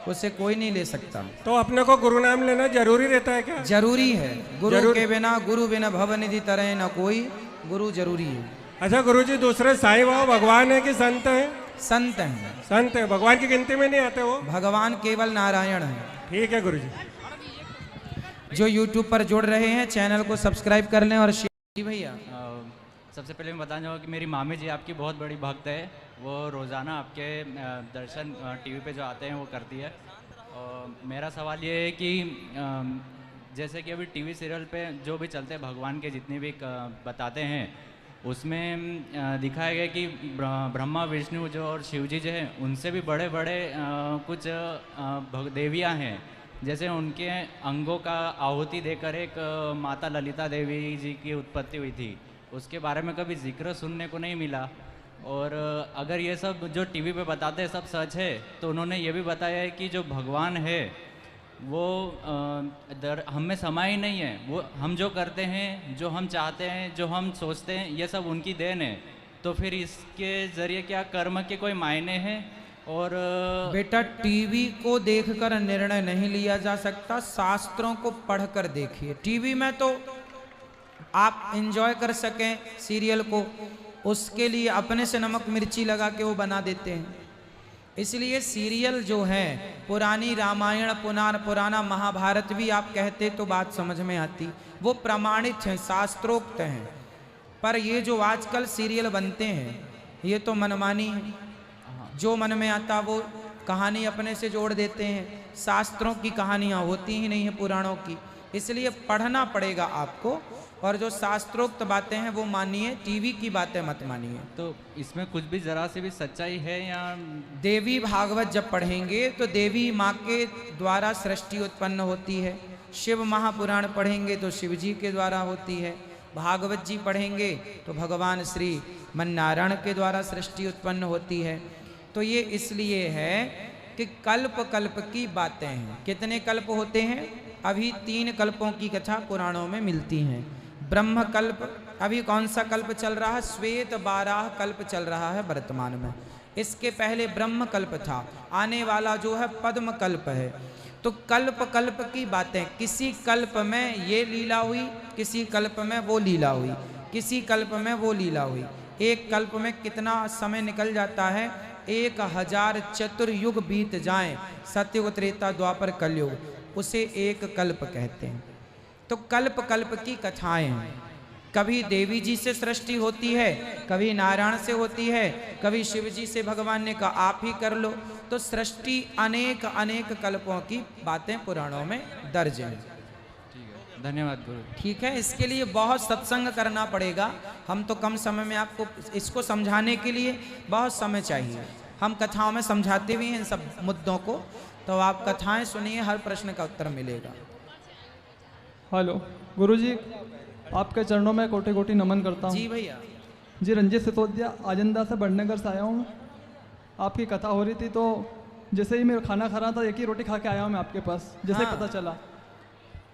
उसे कोई नहीं ले सकता। तो अपने को गुरु नाम लेना जरूरी रहता है क्या? जरूरी है। गुरु के बिना गुरु बिना भव निधि तरह न कोई, गुरु जरूरी है। अच्छा गुरुजी, दूसरे साईं बाबा भगवान है कि संत है? संत हैं। संत है, भगवान की गिनती में नहीं आते वो? भगवान केवल नारायण है। ठीक है गुरुजी। जो YouTube पर जुड़ रहे हैं चैनल को सब्सक्राइब कर लें और शेयर। भैया सबसे पहले मैं बताना चाहूँगा कि मेरी मामी जी आपकी बहुत बड़ी भक्त है, वो रोज़ाना आपके दर्शन टीवी पे जो आते हैं वो करती है। और मेरा सवाल ये है कि जैसे कि अभी टीवी सीरियल पे जो भी चलते हैं भगवान के जितने भी बताते हैं, उसमें दिखाया गया कि ब्रह्मा विष्णु जो और शिव जी जो हैं उनसे भी बड़े बड़े कुछ देवियाँ हैं। जैसे उनके अंगों का आहुति देकर एक माता ललिता देवी जी की उत्पत्ति हुई थी, उसके बारे में कभी जिक्र सुनने को नहीं मिला। और अगर ये सब जो टीवी पे बताते हैं सब सच है, तो उन्होंने ये भी बताया है कि जो भगवान है वो हम में समा ही नहीं है। वो हम जो करते हैं, जो हम चाहते हैं, जो हम सोचते हैं, ये सब उनकी देन है। तो फिर इसके ज़रिए क्या कर्म के कोई मायने हैं? और बेटा टीवी को देखकर निर्णय नहीं लिया जा सकता, शास्त्रों को पढ़कर देखिए। टीवी में तो आप एंजॉय कर सकें सीरियल को, उसके लिए अपने से नमक मिर्ची लगा के वो बना देते हैं। इसलिए सीरियल जो है, पुरानी रामायण पुराना महाभारत भी आप कहते तो बात समझ में आती, वो प्रमाणित हैं, शास्त्रोक्त हैं। पर ये जो आजकल सीरियल बनते हैं ये तो मनमानी है, जो मन में आता वो कहानी अपने से जोड़ देते हैं। शास्त्रों की कहानियाँ होती ही नहीं है पुराणों की, इसलिए पढ़ना पड़ेगा आपको। और जो शास्त्रोक्त बातें हैं वो मानिए, टीवी की बातें मत मानिए। तो इसमें कुछ भी जरा से भी सच्चाई है या? देवी भागवत जब पढ़ेंगे तो देवी माँ के द्वारा सृष्टि उत्पन्न होती है। शिव महापुराण पढ़ेंगे तो शिव जी के द्वारा होती है। भागवत जी पढ़ेंगे तो भगवान श्री मन्नारायण के द्वारा सृष्टि उत्पन्न होती है। तो ये इसलिए है कि कल्प कल्प की बातें हैं। कितने कल्प होते हैं? अभी 3 कल्पों की कथा पुराणों में मिलती हैं। ब्रह्म कल्प, अभी कौन सा कल्प चल रहा है? श्वेत 12 कल्प चल रहा है वर्तमान में। इसके पहले ब्रह्म कल्प था, आने वाला जो है पद्म कल्प है। तो कल्प कल्प की बातें, किसी कल्प में ये लीला हुई, किसी कल्प में वो लीला हुई, किसी कल्प में वो लीला हुई। एक कल्प में कितना समय निकल जाता है? 1000 चतुर्युग बीत जाएं, सत्ययुग त्रेता द्वापर कलयुग, उसे एक कल्प कहते हैं। तो कल्प कल्प की कथाएं हैं। कभी देवी जी से सृष्टि होती है, कभी नारायण से होती है, कभी शिव जी से भगवान ने कहा आप ही कर लो। तो सृष्टि अनेक अनेक कल्पों की बातें पुराणों में दर्ज हैं। धन्यवाद गुरु। ठीक है, इसके लिए बहुत सत्संग करना पड़ेगा। हम तो कम समय में आपको इसको समझाने के लिए बहुत समय चाहिए। हम कथाओं में समझाते भी हैं इन सब मुद्दों को, तो आप कथाएं सुनिए, हर प्रश्न का उत्तर मिलेगा। हेलो गुरुजी, आपके चरणों में कोटि कोटि नमन करता हूँ। जी भैया। जी रंजीत सितोदिया, आजंदा से बढ़नगर से आया हूँ। आपकी कथा हो रही थी तो जैसे ही मैं खाना खा रहा था, एक ही रोटी खा के आया हूँ मैं आपके पास, जैसे हाँ। पता चला।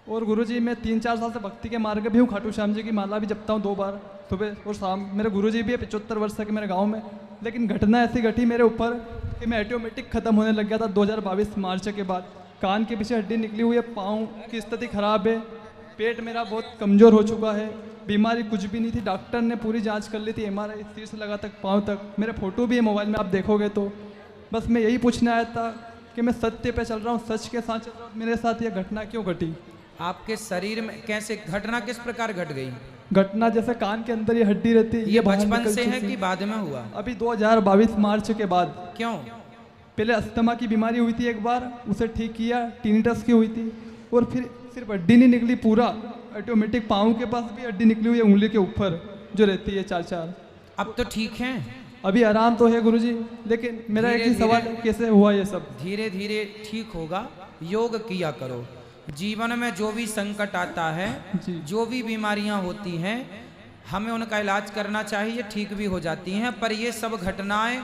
और गुरुजी मैं 3-4 साल से भक्ति के मार्ग भी हूँ। खाटू श्याम जी की माला भी जपता हूँ 2 बार, सुबह और शाम। मेरे गुरुजी भी है 75 वर्ष के मेरे गाँव में। लेकिन घटना ऐसी घटी मेरे ऊपर कि मैं ऑटोमेटिक ख़त्म होने लग गया था 2022 मार्च के बाद। कान के पीछे हड्डी निकली हुई है, पाँव की स्थिति खराब है, पेट मेरा बहुत कमज़ोर हो चुका है। बीमारी कुछ भी नहीं थी, डॉक्टर ने पूरी जांच कर ली थी, MRI सिर से लगा तक पाँव तक। मेरे फ़ोटो भी है मोबाइल में, आप देखोगे तो। बस मैं यही पूछने आया था कि मैं सत्य पे चल रहा हूँ, सच के साथ चल रहा हूँ, मेरे साथ ये घटना क्यों घटी? आपके शरीर में कैसे घटना, किस प्रकार घट गई? घटना जैसे कान के अंदर ये हड्डी रहती है, ये बचपन से है कि बाद में हुआ? अभी 2022 मार्च के बाद। क्यों? पहले अस्थमा की बीमारी हुई थी एक बार, उसे ठीक किया, टिनिटस की हुई थी। और फिर सिर्फ हड्डी नहीं निकली, पूरा ऑटोमेटिक पाँव के पास भी हड्डी निकली हुई है, उंगली के ऊपर जो रहती है 4-4। अब तो ठीक है, अभी आराम तो है गुरुजी। लेकिन मेरा एक ही सवाल है, कैसे हुआ ये सब? धीरे धीरे ठीक होगा। योग किया करो। जीवन में जो भी संकट आता है, जो भी बीमारियां होती हैं, हमें उनका इलाज करना चाहिए, ठीक भी हो जाती हैं। पर ये सब घटनाएं,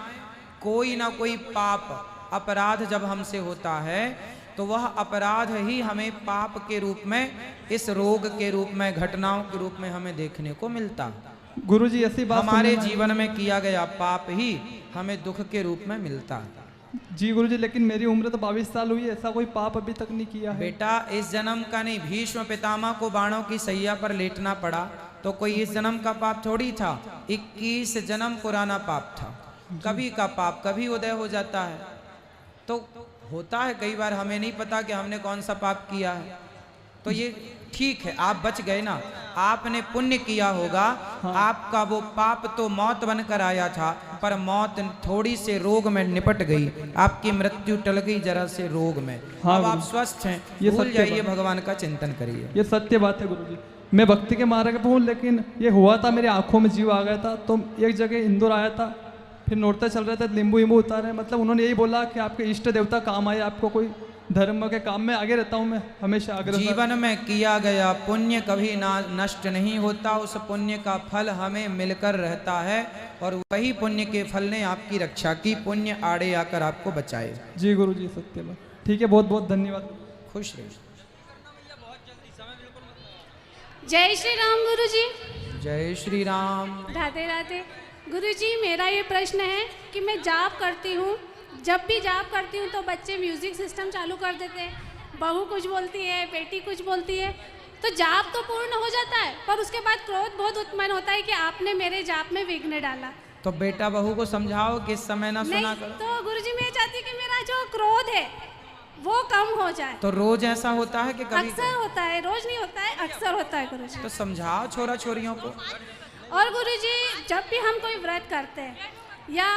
कोई ना कोई पाप अपराध जब हमसे होता है तो वह अपराध ही हमें पाप के रूप में, इस रोग के रूप में, घटनाओं के रूप में हमें देखने को मिलता। गुरुजी ऐसी बात हमारे जीवन में किया गया पाप ही हमें दुख के रूप में मिलता। जी गुरुजी, लेकिन मेरी उम्र तो 22 साल हुई है, ऐसा कोई पाप अभी तक नहीं किया है। बेटा इस जन्म का नहीं, भीष्म पितामह को बाणों की सैया पर लेटना पड़ा तो कोई इस जन्म का पाप थोड़ी था। 21 जन्म पुराना पाप था। कभी का पाप कभी उदय हो जाता है। तो होता है कई बार, हमें नहीं पता कि हमने कौन सा पाप किया है। तो ये ठीक है, आप बच गए ना, आपने पुण्य किया होगा। हाँ। आपका वो पाप तो मौत बनकर आया था, पर मौत थोड़ी से रोग में निपट गई, आपकी मृत्यु टल गई जरा से रोग में। हाँ, अब आप स्वस्थ हैं, भूल जाइए, भगवान का चिंतन करिए। ये सत्य बात है गुरुजी। मैं भक्ति के मार्ग पे हूँ, लेकिन ये हुआ था मेरी आंखों में जीव आ गया था। तो एक जगह इंदौर आया था, फिर नोरते चल रहे थे, नींबू वींबू उतारे। मतलब उन्होंने यही बोला कि आपके इष्ट देवता काम आए, आपको कोई धर्म के काम में आगे रहता हूँ मैं हमेशा। अग्रसर जीवन में किया गया पुण्य कभी नष्ट नहीं होता, उस पुण्य का फल हमें मिलकर रहता है, और वही पुण्य के फल ने आपकी रक्षा की, पुण्य आड़े आकर आपको बचाए। जी गुरुजी, सत्य बात। ठीक है, बहुत बहुत धन्यवाद। खुश रहिए। जय श्री राम गुरुजी। जय श्री राम। राधे राधे गुरुजी। मेरा ये प्रश्न है कि मैं जाप करती हूँ, जब भी जाप करती हूँ तो बच्चे म्यूजिक सिस्टम चालू कर देते हैं, बहू कुछ बोलती है, बेटी कुछ बोलती है, तो जाप तो पूर्ण हो जाता है पर उसके बाद क्रोध बहुत उत्पन्न होता है कि आपने मेरे जाप में विघ्न डाला। तो बेटा बहू को समझाओ कि इस समय ना सुना करो। तो गुरुजी मैं चाहती कि मेरा जो क्रोध है वो कम हो जाए। तो रोज ऐसा होता है कि कभी? अक्सर होता है, रोज नहीं होता है, अक्सर होता है गुरुजी। तो समझाओ छोरा छोरियों को। और गुरुजी जब भी हम कोई व्रत करते हैं या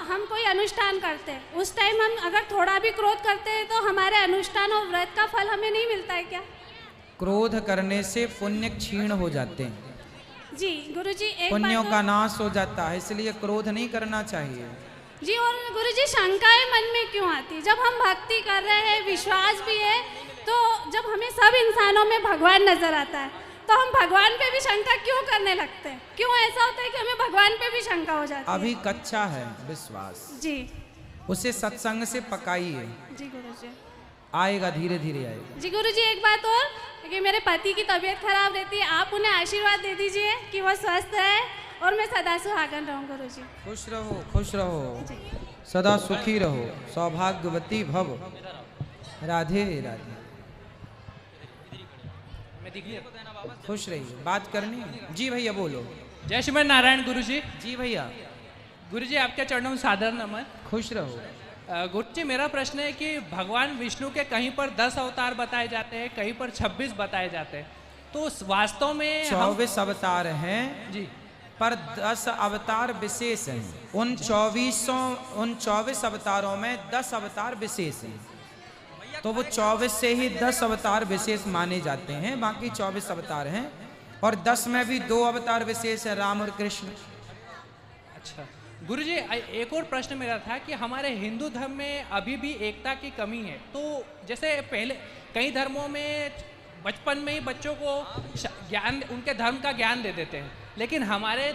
हम कोई अनुष्ठान करते हैं, उस टाइम हम अगर थोड़ा भी क्रोध करते हैं तो हमारे अनुष्ठान और व्रत का फल हमें नहीं मिलता है क्या? क्रोध करने से पुण्य क्षीण हो जाते हैं जी गुरुजी। एक पुण्यों का नाश हो जाता है, इसलिए क्रोध नहीं करना चाहिए जी। और गुरुजी शंकाएं मन में क्यों आती? जब हम भक्ति कर रहे हैं, विश्वास भी है, तो जब हमें सब इंसानों में भगवान नजर आता है तो हम भगवान पे भी शंका क्यों करने लगते हैं? क्यों ऐसा होता है कि हमें भगवान पे भी शंका हो जाती है? अभी कच्चा है विश्वास जी। उसे सत्संग से पकाइए, जी गुरुजी। आएगा, धीरे धीरे आएगा। जी गुरुजी एक बात और कि मेरे पति की तबीयत खराब रहती है, आप उन्हें आशीर्वाद दे दीजिए कि वो स्वस्थ है और मैं सदा सुहागन रहूं गुरुजी। खुश रहो, खुश रहो, सदा सुखी रहो, सौभाग्यवती भव। राधे राधे। खुश रहिए। बात करनी जी भैया, बोलो। जय श्रीमन नारायण गुरुजी। जी भैया। गुरुजी आपके चरणों में सादर नमन। खुश रहो। गुरुजी मेरा प्रश्न है कि भगवान विष्णु के कहीं पर 10 अवतार बताए जाते हैं, कहीं पर 26 बताए जाते हैं, तो वास्तव में 24 अवतार हैं जी, पर 10 अवतार विशेष हैं। उन 24 अवतारों में 10 अवतार विशेष हैं, तो वो 24 से ही 10 अवतार विशेष माने जाते हैं। बाकी 24 अवतार हैं और 10 में भी 2 अवतार विशेष हैं, राम और कृष्ण। अच्छा गुरुजी, एक और प्रश्न मेरा था कि हमारे हिंदू धर्म में अभी भी एकता की कमी है। तो जैसे पहले कई धर्मों में बचपन में ही बच्चों को ज्ञान, उनके धर्म का ज्ञान दे देते हैं, लेकिन हमारे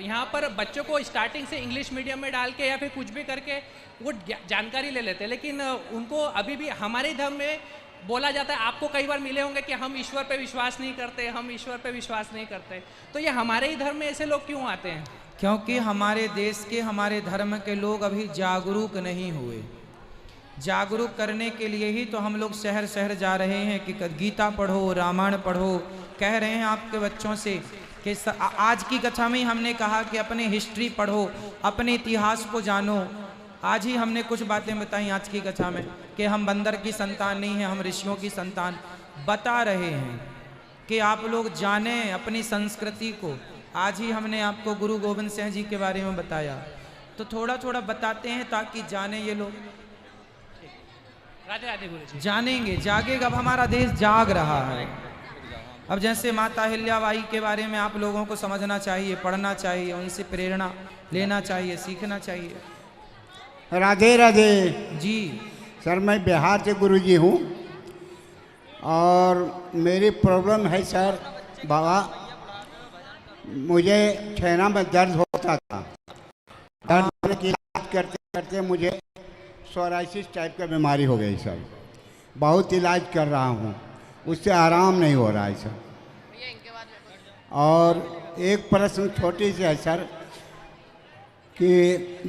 यहाँ पर बच्चों को स्टार्टिंग से इंग्लिश मीडियम में डाल के या फिर कुछ भी करके वो जानकारी ले लेते हैं, लेकिन उनको अभी भी हमारे धर्म में बोला जाता है, आपको कई बार मिले होंगे कि हम ईश्वर पे विश्वास नहीं करते, हम ईश्वर पे विश्वास नहीं करते। तो ये हमारे ही धर्म में ऐसे लोग क्यों आते हैं? क्योंकि हमारे देश के, हमारे धर्म के लोग अभी जागरूक नहीं हुए। जागरूक करने के लिए ही तो हम लोग शहर शहर जा रहे हैं कि गीता पढ़ो, रामायण पढ़ो। कह रहे हैं आपके बच्चों से कि आज की कक्षा में ही हमने कहा कि अपने हिस्ट्री पढ़ो, अपने इतिहास को जानो। आज ही हमने कुछ बातें बताई आज की कक्षा में कि हम बंदर की संतान नहीं हैं, हम ऋषियों की संतान। बता रहे हैं कि आप लोग जानें अपनी संस्कृति को। आज ही हमने आपको गुरु गोविंद सिंह जी के बारे में बताया, तो थोड़ा थोड़ा बताते हैं ताकि जाने ये लोग। राधे राधे गुरुजी। जानेंगे, जागेगा। अब हमारा देश जाग रहा है। अब जैसे माता अहिल्याबाई के बारे में आप लोगों को समझना चाहिए, पढ़ना चाहिए, उनसे प्रेरणा लेना चाहिए, सीखना चाहिए। राधे राधे जी। सर मैं बिहार से गुरुजी हूँ और मेरी प्रॉब्लम है सर बाबा, मुझे छेना में दर्द होता था। दर्द की इलाज करते करते मुझे सोराइसिस टाइप का बीमारी हो गई सर। बहुत इलाज कर रहा हूँ, उससे आराम नहीं हो रहा है सर। और एक प्रश्न छोटी सी है सर कि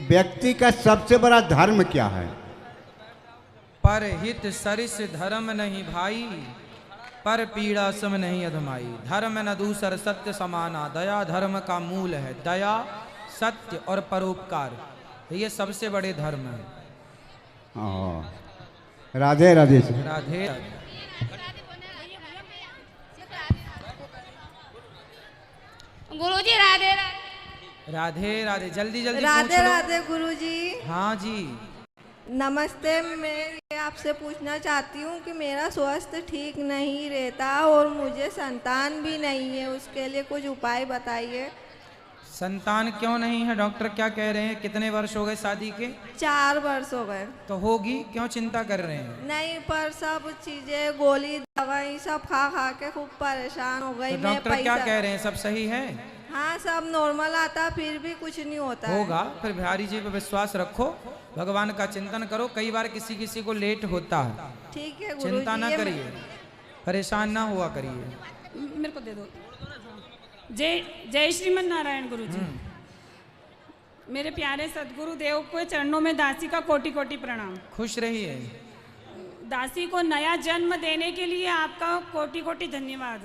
व्यक्ति का सबसे बड़ा धर्म क्या है? परहित सरिस धर्म नहीं भाई, पर पीड़ा सम नहीं अधमाई। धर्म न दूसर सत्य समाना, दया धर्म का मूल है। दया, सत्य और परोपकार, ये सबसे बड़े धर्म है। राधे राधे। राधे। गुरुजी राधे राधे राधे। जल्दी जल्दी राधे राधे गुरुजी। हाँ जी नमस्ते। मैं ये आपसे पूछना चाहती हूँ कि मेरा स्वास्थ्य ठीक नहीं रहता और मुझे संतान भी नहीं है, उसके लिए कुछ उपाय बताइए। संतान क्यों नहीं है? डॉक्टर क्या कह रहे हैं? कितने वर्ष हो गए शादी के? 4 वर्ष हो गए। तो होगी, क्यों चिंता कर रहे हैं? नहीं, पर सब चीजें, गोली दवाई सब खा खा के खूब परेशान हो गई। तो डॉक्टर क्या कह रहे हैं? सब सही है? हाँ सब नॉर्मल आता, फिर भी कुछ नहीं होता होगा। फिर बिहारी जी पे विश्वास रखो, भगवान का चिंतन करो। कई बार किसी किसी को लेट होता है, ठीक है गुरुजी, चिंता ना ये करिए, परेशान ना हुआ करिए। मेरे को दे दो। जय जय श्रीमन नारायण गुरु जी। मेरे प्यारे सदगुरु देव को चरणों में दासी का कोटि कोटि प्रणाम। खुश रहिए। दासी को नया जन्म देने के लिए आपका कोटि कोटि धन्यवाद।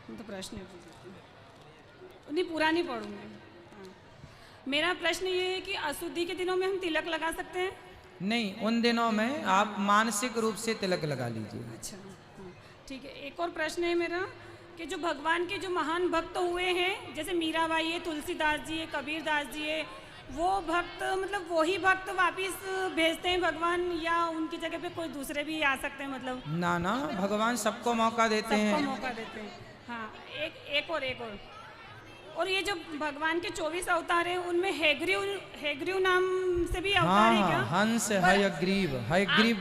तो प्रश्न नहीं, पूरा नहीं पढ़ूंगी। मेरा प्रश्न ये है कि अशुद्धि के दिनों में हम तिलक लगा सकते हैं? नहीं, उन दिनों में आप मानसिक रूप से तिलक लगा लीजिए। अच्छा, ठीक है। एक और प्रश्न है मेरा कि जो भगवान के जो महान भक्त हुए हैं, जैसे मीराबाई है, तुलसीदास जी है, कबीर दास जी है, वो भक्त मतलब वही भक्त वापिस भेजते हैं भगवान, या उनकी जगह पे कोई दूसरे भी आ सकते हैं? मतलब ना ना, भगवान सबको मौका देते हैं। सबको मौका देते हैं। हाँ, एक और ये जो भगवान के 24 अवतार हैं, उनमें हैग्रीव नाम से भी अवतार है क्या? हंस, हयग्रीव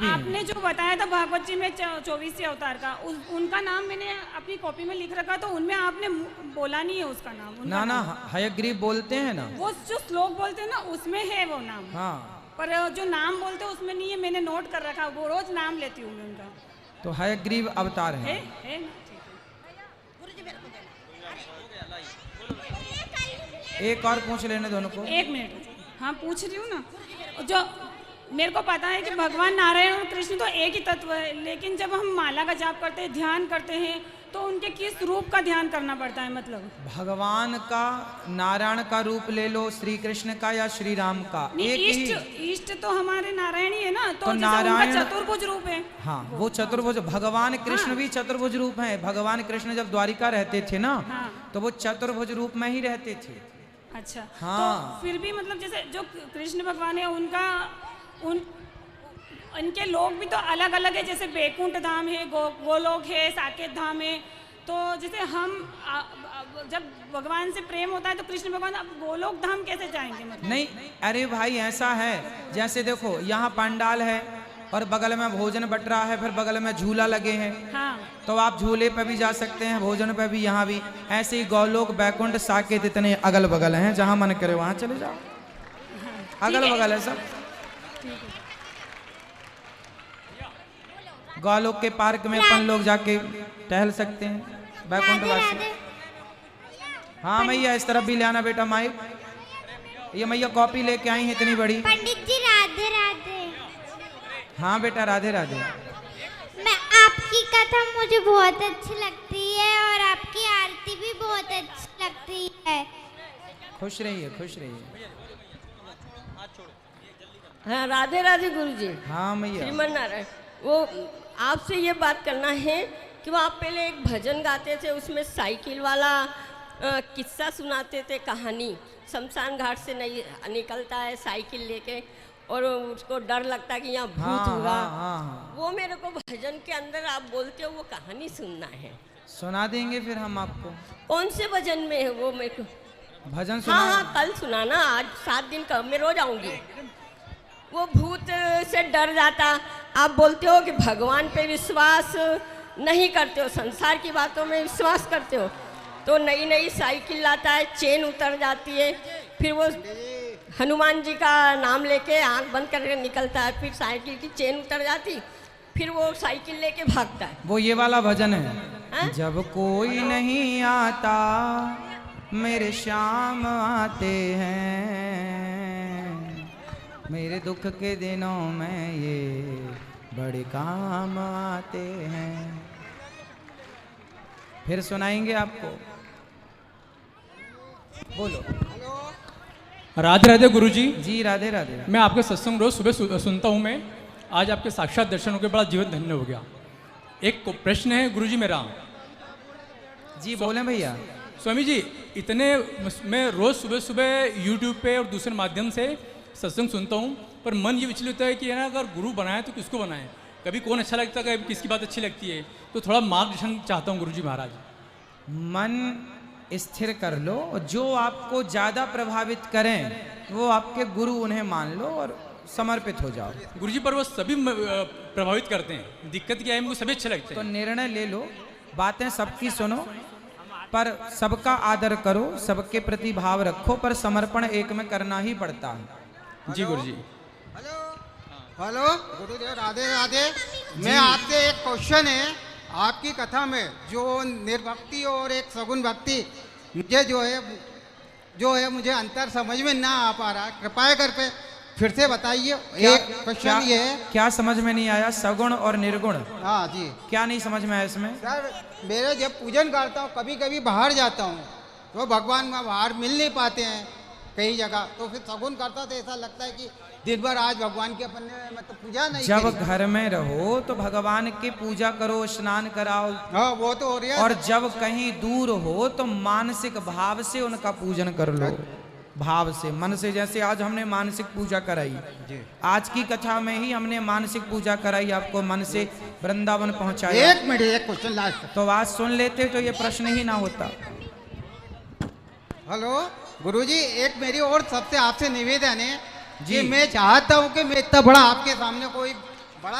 भी है। आपने जो बताया था भागवत जी में 24 अवतार का, उनका नाम मैंने अपनी कॉपी में लिख रखा, तो उनमें आपने बोला नहीं है उसका नाम। ना ना, हयग्रीव बोलते हैं ना, वो जो श्लोक बोलते हैं ना, उसमें है वो नाम। हाँ, पर जो नाम बोलते हैं उसमें नहीं है, मैंने नोट कर रखा, वो रोज नाम लेती हूँ मैं उनका। तो हयग्रीव अवतार है। एक और पूछ लेने दोनों को। 1 मिनट। हाँ, पूछ रही हूँ ना। जो मेरे को पता है कि भगवान नारायण और कृष्ण तो एक ही तत्व है, लेकिन जब हम माला का जाप करते हैं, ध्यान करते हैं, तो उनके किस रूप का ध्यान करना पड़ता है? मतलब भगवान का, नारायण का रूप ले लो, श्री कृष्ण का या श्री राम का, एक ही। इष्ट तो हमारे नारायण ही है ना, तो नारायण चतुर्भुज रूप है। हाँ, वो चतुर्भुज, भगवान कृष्ण भी चतुर्भुज रूप है। भगवान कृष्ण जब द्वारिका रहते थे ना, तो वो चतुर्भुज रूप में ही रहते थे। अच्छा, हाँ। तो फिर भी मतलब जैसे जो कृष्ण भगवान है, उनके लोग भी तो अलग अलग है, जैसे बैकुंठ धाम है, गोलोक है, साकेत धाम है। तो जैसे हम जब भगवान से प्रेम होता है तो कृष्ण भगवान अब गोलोक धाम कैसे जाएंगे? मतलब नहीं, अरे भाई ऐसा है, जैसे देखो यहाँ पंडाल है और बगल में भोजन बट रहा है, फिर बगल में झूला लगे हैं। हाँ। तो आप झूले पे भी जा सकते हैं, भोजन पे भी, यहाँ भी। ऐसे ही गौलोक, बैकुंठ, साकेत इतने अगल बगल हैं, जहाँ मन करे वहाँ चले जाओ। अगल बगल है सब। गौलोक के पार्क में अपन लोग जाके टहल सकते हैं, बैकुंठ वासी। हाँ मैया, इस तरफ भी ले आना बेटा माइक। ये मैया कॉपी लेके आई है इतनी बड़ी। पंडित जी राधे राधे। हाँ बेटा, राधे राधे। मैं आपकी कथा मुझे बहुत अच्छी लगती है और आपकी आरती भी बहुत अच्छी लगती है। खुश रहिए, खुश रहिए। हाँ, राधे राधे गुरुजी। हाँ मैया। श्रीमन नारायण, वो आपसे ये बात करना है कि वो आप पहले एक भजन गाते थे, उसमें साइकिल वाला किस्सा सुनाते थे, कहानी। शमशान घाट से नहीं निकलता है साइकिल लेके और उसको डर लगता है कि यहाँ भूत होगा। वो मेरे को भजन के अंदर आप बोलते हो, वो कहानी सुनना है। सुना देंगे फिर हम आपको। कौन से भजन में है वो? मेरे को भजन सुना। हाँ, कल सुनाना, आज 7 दिन का मैं रोज आऊँगी। वो भूत से डर जाता। आप बोलते हो कि भगवान पे विश्वास नहीं करते हो, संसार की बातों में विश्वास करते हो। तो नई नई साइकिल लाता है, चेन उतर जाती है, फिर वो हनुमान जी का नाम लेके आंख बंद करके निकलता है, फिर साइकिल की चेन उतर जाती, फिर वो साइकिल लेके भागता है। वो ये वाला भजन है। जब कोई नहीं आता मेरे श्याम आते हैं, मेरे दुख के दिनों में ये बड़े काम आते हैं। फिर सुनाएंगे आपको। बोलो। राधे राधे गुरुजी। जी राधे राधे। मैं आपके सत्संग रोज सुबह सुनता हूँ। मैं आज आपके साक्षात दर्शन होकर बड़ा जीवन धन्य हो गया। एक प्रश्न है गुरुजी मेरा। जी बोलें भैया। स्वामी जी, इतने मैं रोज सुबह सुबह यूट्यूब पे और दूसरे माध्यम से सत्संग सुनता हूँ, पर मन ये विचलित होता है कि ना अगर गुरु बनाए तो किसको बनाए, कभी कौन अच्छा लगता है, कभी किसकी बात अच्छी लगती है। तो थोड़ा मार्गदर्शन चाहता हूँ गुरुजी महाराज। मन स्थिर कर लो, जो आपको ज़्यादा प्रभावित करें वो आपके गुरु, उन्हें मान लो और समर्पित हो जाओ। गुरुजी, पर वो सभी प्रभावित करते हैं, दिक्कत क्या है, मुझे सभी अच्छे लगते हैं। तो निर्णय ले लो, बातें सबकी सुनो, पर सबका आदर करो, सबके प्रति भाव रखो, पर समर्पण एक में करना ही पड़ता है। जी गुरुजी। हेलो गुरुदेव, राधे राधे। मैं आपसे एक क्वेश्चन है, आपकी कथा में जो निर्भक्ति और एक सगुण भक्ति मुझे जो है मुझे अंतर समझ में ना आ पा रहा है, कृपया करके फिर से बताइए। एक क्वेश्चन ये है, क्या समझ में नहीं आया? सगुण और निर्गुण? हाँ जी। क्या नहीं समझ में आया इसमें? सर मेरे जब पूजन करता हूँ, कभी कभी बाहर जाता हूँ तो भगवान वहाँ बाहर मिल नहीं पाते हैं कई जगह, तो फिर सगुन करता तो ऐसा लगता है कि दिन भर आज भगवान की अपन ने मतलब पूजा नहीं जब करी। घर में रहो तो भगवान की पूजा करो, स्नान कराओ। हाँ वो तो हो रही है। और जब कहीं दूर हो तो मानसिक भाव से उनका पूजन कर लो, भाव से, मन से। जैसे आज हमने मानसिक पूजा कराई, आज की कथा में ही हमने मानसिक पूजा कराई, आपको मन से वृंदावन पहुंचाया। एक मिनट, एक क्वेश्चन लास्ट। तो आज सुन लेते तो ये प्रश्न ही ना होता। हेलो गुरुजी, एक मेरी और सबसे आपसे निवेदन है जी। कि मैं चाहता हूँ कि मैं इतना बड़ा आपके सामने कोई बड़ा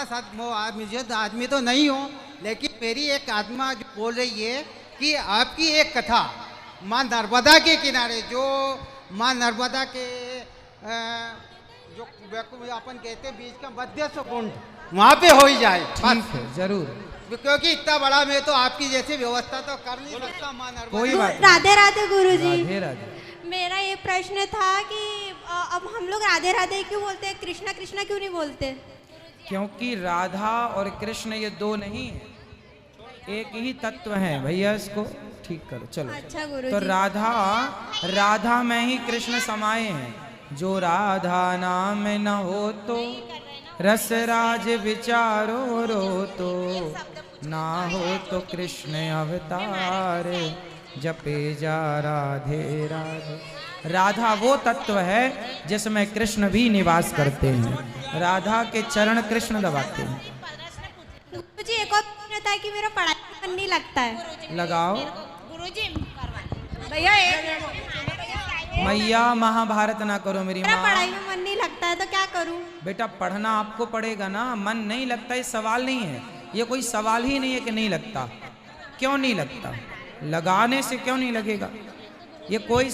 आदमी तो नहीं हूँ, लेकिन मेरी एक आत्मा जो बोल रही है कि आपकी एक कथा माँ नर्मदा के किनारे, जो माँ नर्मदा के जो अपन कहते हैं बीच का मध्यस्थ कुंड, वहाँ पे हो ही जाए। ठीक है, जरूर। क्योंकि इतना बड़ा मैं तो आपकी जैसी व्यवस्था तो कर नहीं सकता माँ नर्मदा। कोई बात नहीं। राधे राधे गुरुजी। राधे राधे। मेरा ये प्रश्न था कि अब हम लोग राधे राधे क्यों बोलते हैं, कृष्णा कृष्णा क्यों नहीं बोलते? क्योंकि राधा और कृष्ण ये दो नहीं है, एक ही तत्व है भैया। इसको ठीक करो, चलो। अच्छा गुरुजी। तो राधा में ही कृष्ण समाये हैं। जो राधा नाम न हो तो रस राज विचारो रो तो, ना हो तो कृष्ण अवतार जपे जा राधे राधे। राधा वो तत्व है जिसमें कृष्ण भी निवास करते हैं। राधा के चरण कृष्ण दबाते हैं। गुरुजी एक और प्रश्न था कि मेरा पढ़ाई में मन नहीं लगता है। लगाओ। गुरुजी भैया मैया महाभारत ना करो मेरी मेरा माँ। पढ़ाई में मन नहीं लगता है तो क्या करूं? बेटा पढ़ना आपको पड़ेगा ना। मन नहीं लगता ये सवाल नहीं है, ये कोई सवाल ही नहीं है कि नहीं लगता। क्यों नहीं लगता? लगाने से क्यों नहीं लगेगा? ये कोई